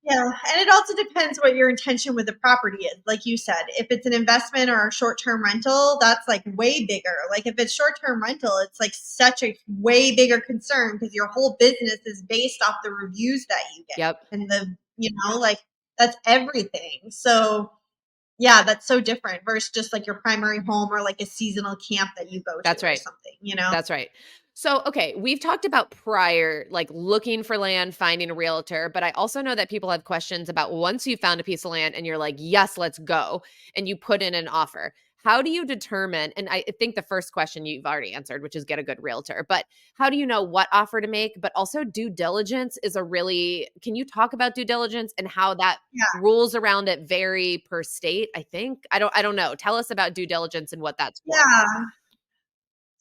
Yeah. And it also depends what your intention with the property is. Like you said, if it's an investment or a short-term rental, that's like way bigger. Like if it's short-term rental, it's like such a way bigger concern because your whole business is based off the reviews that you get. And you know, like that's everything. So yeah, that's so different versus just like your primary home or like a seasonal camp that you go to or something, you know? That's right. So, okay, we've talked about prior, like looking for land, finding a realtor, but I also know that people have questions about once you found a piece of land and you're like, yes, let's go, and you put in an offer. How do you determine, and I think the first question you've already answered, which is get a good realtor, but how do you know what offer to make? But also due diligence is can you talk about due diligence and how that rules around it vary per state? I think, I don't know. Tell us about due diligence and what that's for. Yeah.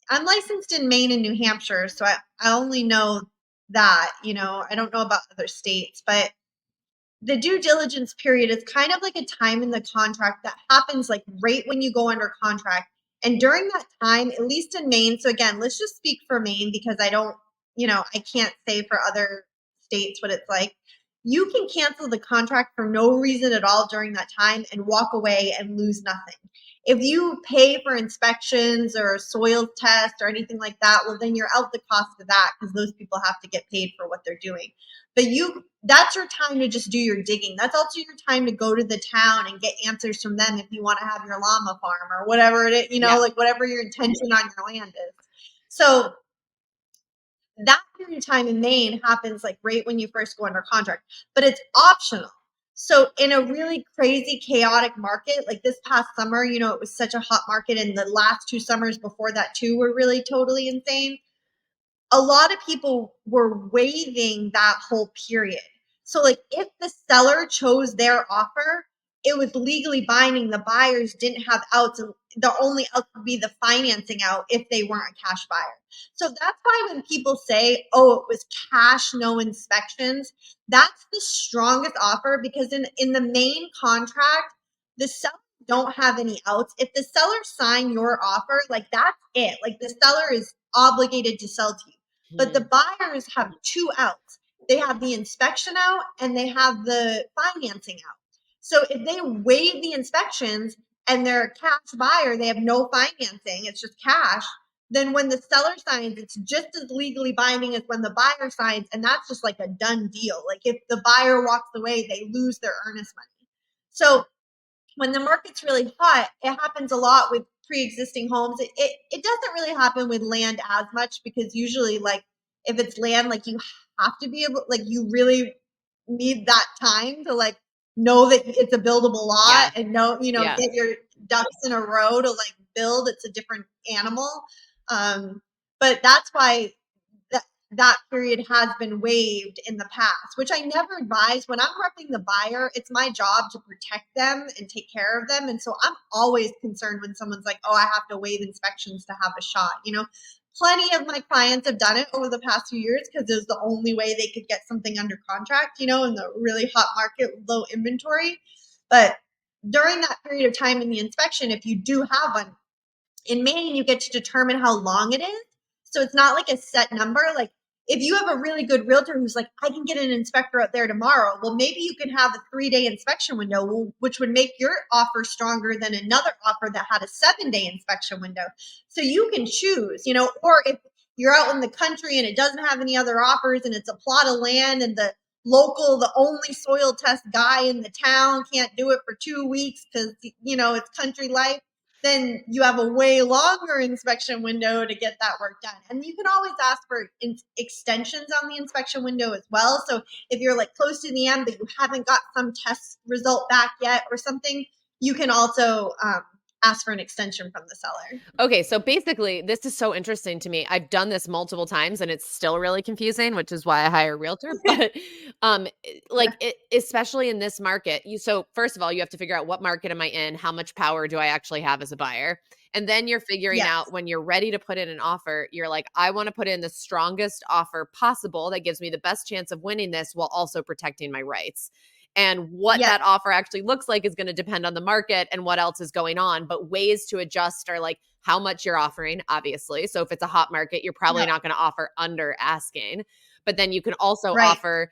I'm licensed in Maine and New Hampshire, so I only know that, you know, I don't know about other states, but the due diligence period is kind of like a time in the contract that happens like right when you go under contract. And during that time, at least in Maine, so again, let's just speak for Maine because I don't, I can't say for other states what it's like. You can cancel the contract for no reason at all during that time and walk away and lose nothing. If you pay for inspections or soil tests or anything like that, well, then you're out the cost of that because those people have to get paid for what they're doing. But that's your time to just do your digging. That's also your time to go to the town and get answers from them if you want to have your llama farm or whatever it is, like whatever your intention on your land is. So that period of time in Maine happens like right when you first go under contract, but it's optional. So in a really crazy, chaotic market, like this past summer, it was such a hot market, and the last 2 summers before that too were really totally insane. A lot of people were waiving that whole period. So like if the seller chose their offer, it was legally binding. The buyers didn't have outs, and the only out would be the financing out if they weren't a cash buyer. So that's why when people say, oh, it was cash, no inspections, that's the strongest offer, because in the main contract, the seller don't have any outs. If the seller sign your offer, like that's it. Like the seller is obligated to sell to you. But the buyers have 2 outs. They have the inspection out and they have the financing out. So if they waive the inspections and they're a cash buyer, they have no financing, it's just cash, then when the seller signs, it's just as legally binding as when the buyer signs, and that's just like a done deal. Like if the buyer walks away, they lose their earnest money. So when the market's really hot, it happens a lot with pre-existing homes. It doesn't really happen with land as much, because usually, like if it's land, like you have to be able, like you really need that time to like know that it's a buildable lot and get your ducks in a row to like build. It's a different animal. But that's why that period has been waived in the past, which I never advise. When I'm repping the buyer, it's my job to protect them and take care of them. And so I'm always concerned when someone's like, oh, I have to waive inspections to have a shot. Plenty of my clients have done it over the past few years because it was the only way they could get something under contract, in the really hot market with low inventory. But during that period of time in the inspection, if you do have one, in Maine, you get to determine how long it is. So it's not like a set number. Like if you have a really good realtor who's like, I can get an inspector out there tomorrow, well, maybe you can have a 3-day inspection window, which would make your offer stronger than another offer that had a 7-day inspection window. So you can choose, or if you're out in the country and it doesn't have any other offers and it's a plot of land and the only soil test guy in the town can't do it for 2 weeks because, it's country life, then you have a way longer inspection window to get that work done. And you can always ask for extensions on the inspection window as well. So if you're like close to the end, but you haven't got some test result back yet or something, you can also ask for an extension from the seller. Okay, so basically, this is so interesting to me. I've done this multiple times and it's still really confusing, which is why I hire a realtor. But especially in this market, so first of all, you have to figure out what market am I in? How much power do I actually have as a buyer? And then you're figuring out when you're ready to put in an offer, you're like, I want to put in the strongest offer possible that gives me the best chance of winning this while also protecting my rights. And what that offer actually looks like is going to depend on the market and what else is going on. But ways to adjust are like how much you're offering, obviously. So if it's a hot market, you're probably not going to offer under asking. But then you can also offer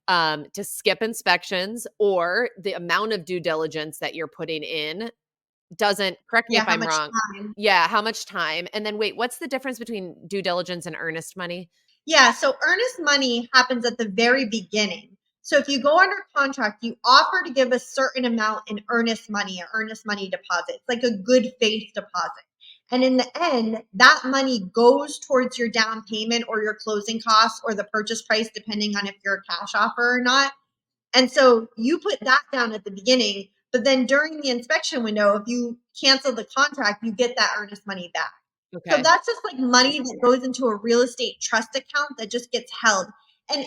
to skip inspections, or the amount of due diligence that you're putting in doesn't, correct me if I'm wrong. Yeah, how much time? And then wait, what's the difference between due diligence and earnest money? Yeah, so earnest money happens at the very beginning. So if you go under contract, you offer to give a certain amount in earnest money, or earnest money deposit. It's like a good faith deposit. And in the end, that money goes towards your down payment or your closing costs or the purchase price, depending on if you're a cash offer or not. And so you put that down at the beginning, but then during the inspection window, if you cancel the contract, you get that earnest money back. Okay. So that's just like money that goes into a real estate trust account that just gets held. And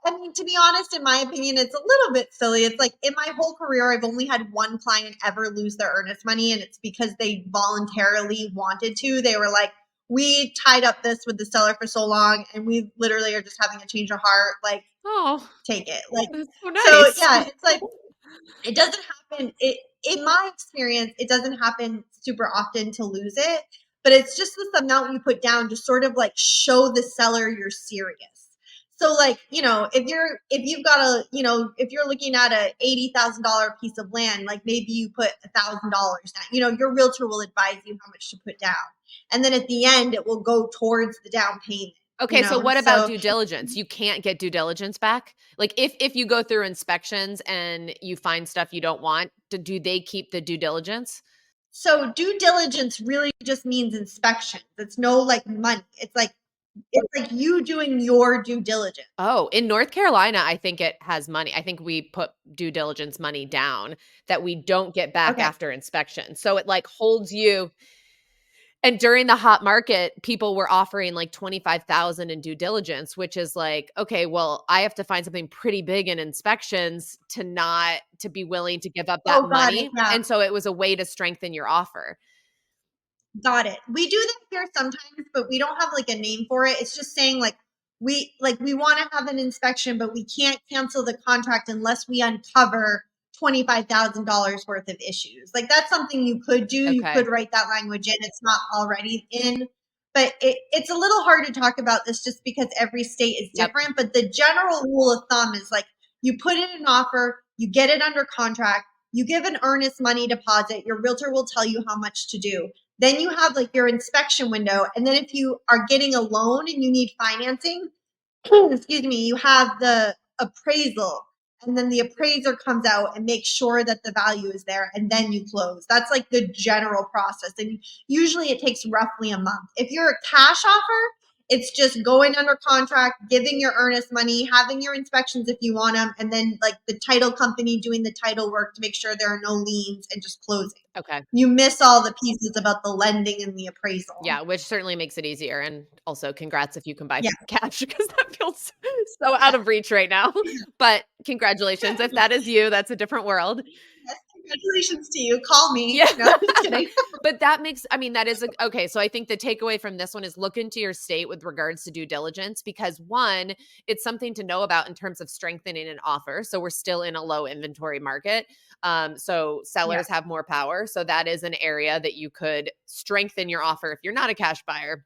I mean, to be honest, in my opinion, it's a little bit silly. It's like in my whole career, I've only had one client ever lose their earnest money, and it's because they voluntarily wanted to. They were like, we tied up this with the seller for so long, and we literally are just having a change of heart. Like, take it. Like, that's so nice. So yeah, it's like, It doesn't happen. In my experience, it doesn't happen super often to lose it, but it's just this amount you put down to sort of like show the seller you're serious. So like, if you've got if you're looking at a $80,000 piece of land, like maybe you put $1,000 down, your realtor will advise you how much to put down. And then at the end, it will go towards the down payment. Okay, so what about due diligence? You can't get due diligence back? Like if you go through inspections and you find stuff you don't want, do they keep the due diligence? So due diligence really just means inspections. It's no like money. It's like you doing your due diligence. Oh, in North Carolina, I think it has money. I think we put due diligence money down that we don't get back Okay. after inspection. So it like holds you. And during the hot market, people were offering like 25,000 in due diligence, which is like, okay, well, I have to find something pretty big in inspections to be willing to give up that Oh, got it. money. Yeah. And so it was a way to strengthen your offer. Got it. We do that here sometimes, but we don't have like a name for it. It's just saying like we want to have an inspection, but we can't cancel the contract unless we uncover $25,000 worth of issues. Like that's something you could do. Okay. You could write that language in. It's not already in, but it's a little hard to talk about this just because every state is different. But the general rule of thumb is like you put in an offer, you get it under contract, you give an earnest money deposit. Your realtor will tell you how much to do. Then you have like your inspection window. And then if you are getting a loan and you need financing, excuse me, you have the appraisal. And then the appraiser comes out and makes sure that the value is there. And then you close. That's like the general process. And usually it takes roughly a month. If you're a cash offer, it's just going under contract, giving your earnest money, having your inspections if you want them, and then like the title company doing the title work to make sure there are no liens and just closing. Okay. You miss all the pieces about the lending and the appraisal. Yeah, which certainly makes it easier. And also congrats if you can buy cash because that feels so out of reach right now. But congratulations. If that is you, that's a different world. Yes, congratulations to you. Call me. Yeah. No, just kidding. But that makes, I mean, that is okay. So I think the takeaway from this one is look into your state with regards to due diligence because one, it's something to know about in terms of strengthening an offer. So we're still in a low inventory market. So sellers have more power. So that is an area that you could strengthen your offer if you're not a cash buyer.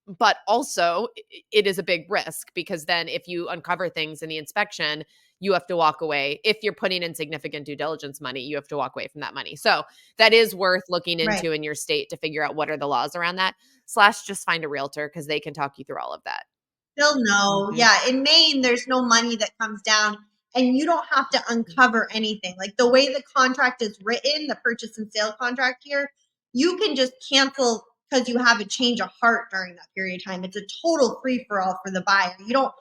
But also, it is a big risk because then if you uncover things in the inspection, you have to walk away. If you're putting in significant due diligence money, you have to walk away from that money. So that is worth looking into in your state to figure out what are the laws around that, / just find a realtor because they can talk you through all of that. They'll know. Mm-hmm. Yeah. In Maine, there's no money that comes down and you don't have to uncover anything. Like the way the contract is written, the purchase and sale contract here, you can just cancel because you have a change of heart during that period of time. It's a total free for all for the buyer. You don't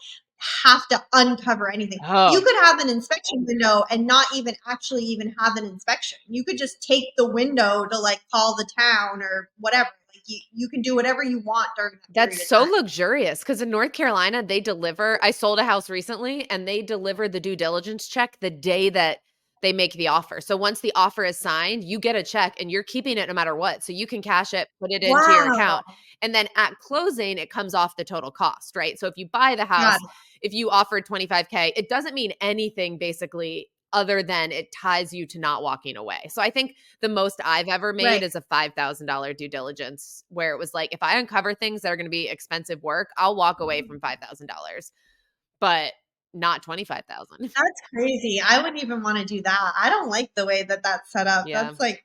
have to uncover anything. Oh. You could have an inspection window and not even have an inspection. You could just take the window to like call the town or whatever. Like you can do whatever you want during that period. That's so luxurious because in North Carolina, they deliver. I sold a house recently and they deliver the due diligence check the day that they make the offer. So once the offer is signed, you get a check and you're keeping it no matter what. So you can cash it, put it into your account. And then at closing, it comes off the total cost, right? So if you buy the house, if you offered $25K, it doesn't mean anything basically other than it ties you to not walking away. So I think the most I've ever made is a $5,000 due diligence where it was like, if I uncover things that are going to be expensive work, I'll walk away from $5,000. But not 25,000. That's crazy. I wouldn't even want to do that. I don't like the way that that's set up. Yeah. That's like,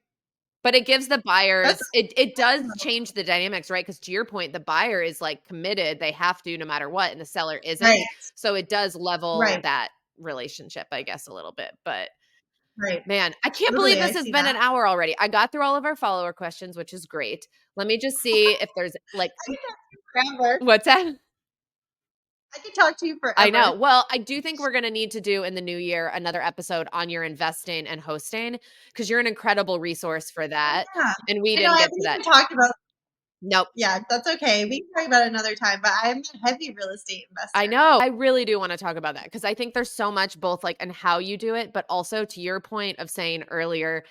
but it gives the buyers, it does change the dynamics, right? Because to your point, the buyer is like committed. They have to no matter what. And the seller isn't. Right. So it does level that relationship, I guess, a little bit. But man, I can't believe this has been an hour already. I got through all of our follower questions, which is great. Let me just see if there's like, what's that? I could talk to you forever. I know. Well, I do think we're going to need to do in the new year another episode on your investing and hosting because you're an incredible resource for that. Yeah. And we didn't get to that. Talked about. Nope. Yeah, that's okay. We can talk about it another time, but I'm a heavy real estate investor. I know. I really do want to talk about that because I think there's so much both like in how you do it, but also to your point of saying earlier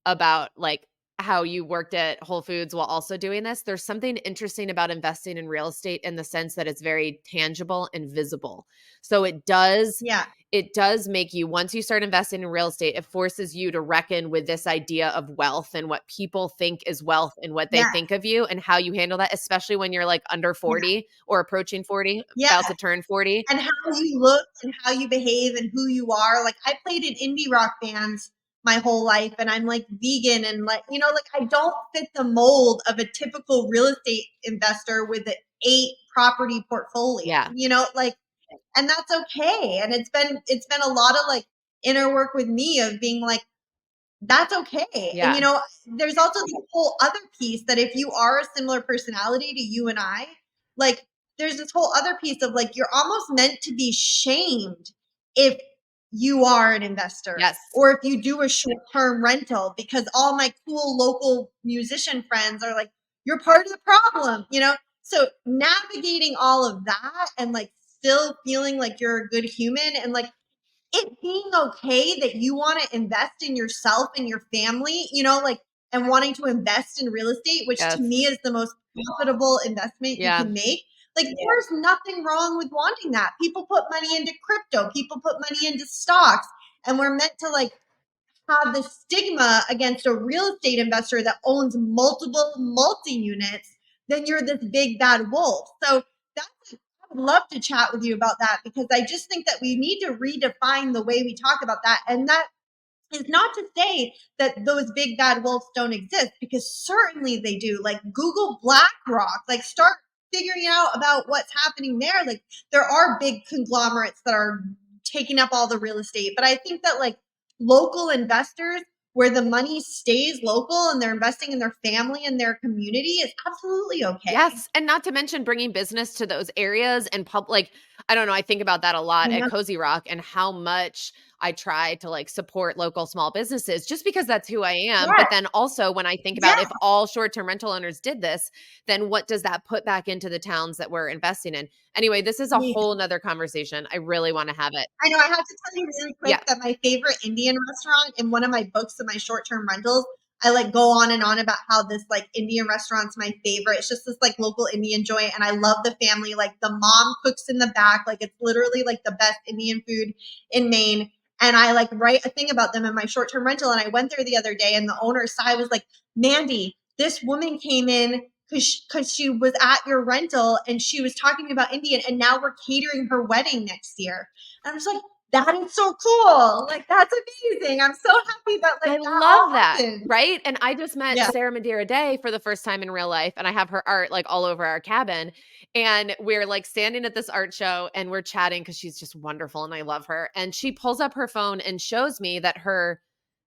about like how you worked at Whole Foods while also doing this. There's something interesting about investing in real estate in the sense that it's very tangible and visible. So Yeah. it does make you, once you start investing in real estate, it forces you to reckon with this idea of wealth and what people think is wealth and what they Yeah. think of you and how you handle that, especially when you're like under 40 or approaching 40, Yeah. about to turn 40. And how you look and how you behave and who you are. Like I played in indie rock bands my whole life and I'm like vegan and like, like I don't fit the mold of a typical real estate investor with an 8 property portfolio, Yeah. like, and that's okay. And it's been a lot of like inner work with me of being like, that's okay. Yeah. And there's also the whole other piece that if you are a similar personality to you and I, like there's this whole other piece of like you're almost meant to be shamed if you are an investor Yes. or if you do a short-term rental because all my cool local musician friends are like, you're part of the problem, So navigating all of that and like still feeling like you're a good human and like it being okay that you want to invest in yourself and your family, like, and wanting to invest in real estate, which Yes. to me is the most profitable investment you can make. Like, there's nothing wrong with wanting that. People put money into crypto, people put money into stocks, and we're meant to like have the stigma against a real estate investor that owns multiple multi units, then you're this big bad wolf. So that's I would love to chat with you about that because I just think that we need to redefine the way we talk about that. And that is not to say that those big bad wolves don't exist because certainly they do. Like Google BlackRock, like start figuring out about what's happening there. Like there are big conglomerates that are taking up all the real estate. But I think that like local investors where the money stays local and they're investing in their family and their community is absolutely okay. Yes. And not to mention bringing business to those areas and I don't know. I think about that a lot at Cozy Rock and how much I try to like support local small businesses just because that's who I am. Yes. But then also when I think about if all short-term rental owners did this, then what does that put back into the towns that we're investing in? Anyway, this is a whole nother conversation. I really want to have it. I know. I have to tell you really quick that my favorite Indian restaurant in one of my books of my short-term rentals, I like go on and on about how this like Indian restaurant's my favorite. It's just this like local Indian joint and I love the family. Like the mom cooks in the back. Like it's literally like the best Indian food in Maine. And I like write a thing about them in my short-term rental. And I went there the other day and the owner, Sai, was like, Mandy, this woman came in because she was at your rental and she was talking to me about Indian and now we're catering her wedding next year. And I'm just like, that is so cool. Like, that's amazing. I'm so happy that like I that love all that. happened. Right. And I just met Sarah Madeira Day for the first time in real life. And I have her art like all over our cabin. And we're like standing at this art show and we're chatting because she's just wonderful and I love her. And she pulls up her phone and shows me that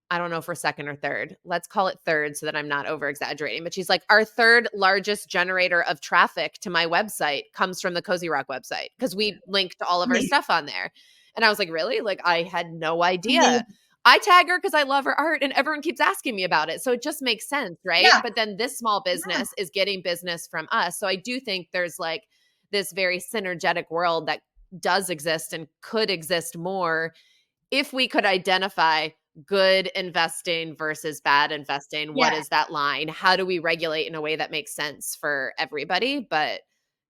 I don't know if we're second or third. Let's call it third so that I'm not over exaggerating. But she's like, our third largest generator of traffic to my website comes from the Cozy Rock website because we linked all of our stuff on there. And I was like, really? Like, I had no idea. I tag her because I love her art and everyone keeps asking me about it. So it just makes sense, right? Yeah. But then this small business is getting business from us. So I do think there's like this very synergetic world that does exist and could exist more if we could identify good investing versus bad investing. What is that line? How do we regulate in a way that makes sense for everybody? But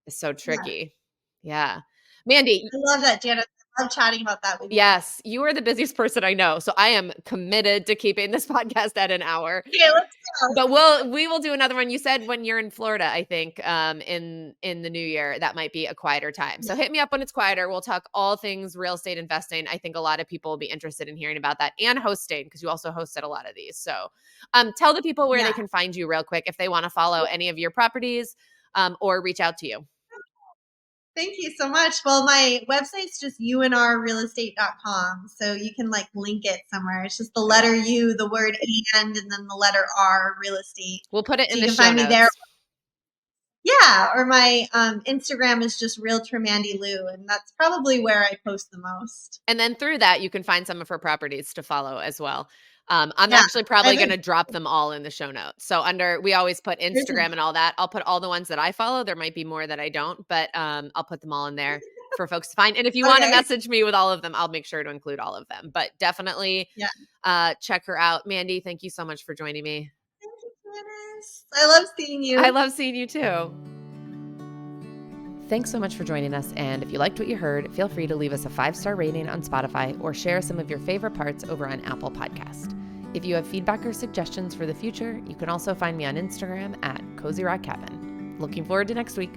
it's so tricky. Yeah. Mandy. I love that, Janet. I love chatting about that with you. Yes, you are the busiest person I know. So I am committed to keeping this podcast at an hour. Okay, let's go. But we will do another one. You said when you're in Florida, I think, in the new year, that might be a quieter time. So hit me up when it's quieter. We'll talk all things real estate investing. I think a lot of people will be interested in hearing about that and hosting because you also hosted a lot of these. So tell the people where they can find you real quick if they want to follow any of your properties or reach out to you. Thank you so much. Well, my website's just unrrealestate.com. So you can like link it somewhere. It's just the letter U, the word and then the letter R, real estate. We'll put it in the show find notes. Me there. Yeah, or my Instagram is just Realtor Mandy Lou, and that's probably where I post the most. And then through that, you can find some of her properties to follow as well. I'm actually probably going to drop them all in the show notes. So we always put Instagram and all that. I'll put all the ones that I follow. There might be more that I don't, but I'll put them all in there for folks to find. And if you want to message me with all of them, I'll make sure to include all of them. But definitely check her out. Mandy, thank you so much for joining me. Yes, I love seeing you. I love seeing you too. Thanks so much for joining us, and if you liked what you heard, feel free to leave us a 5-star rating on Spotify or share some of your favorite parts over on Apple Podcast. If you have feedback or suggestions for the future, you can also find me on Instagram at Cozy Rock Cabin. Looking forward to next week.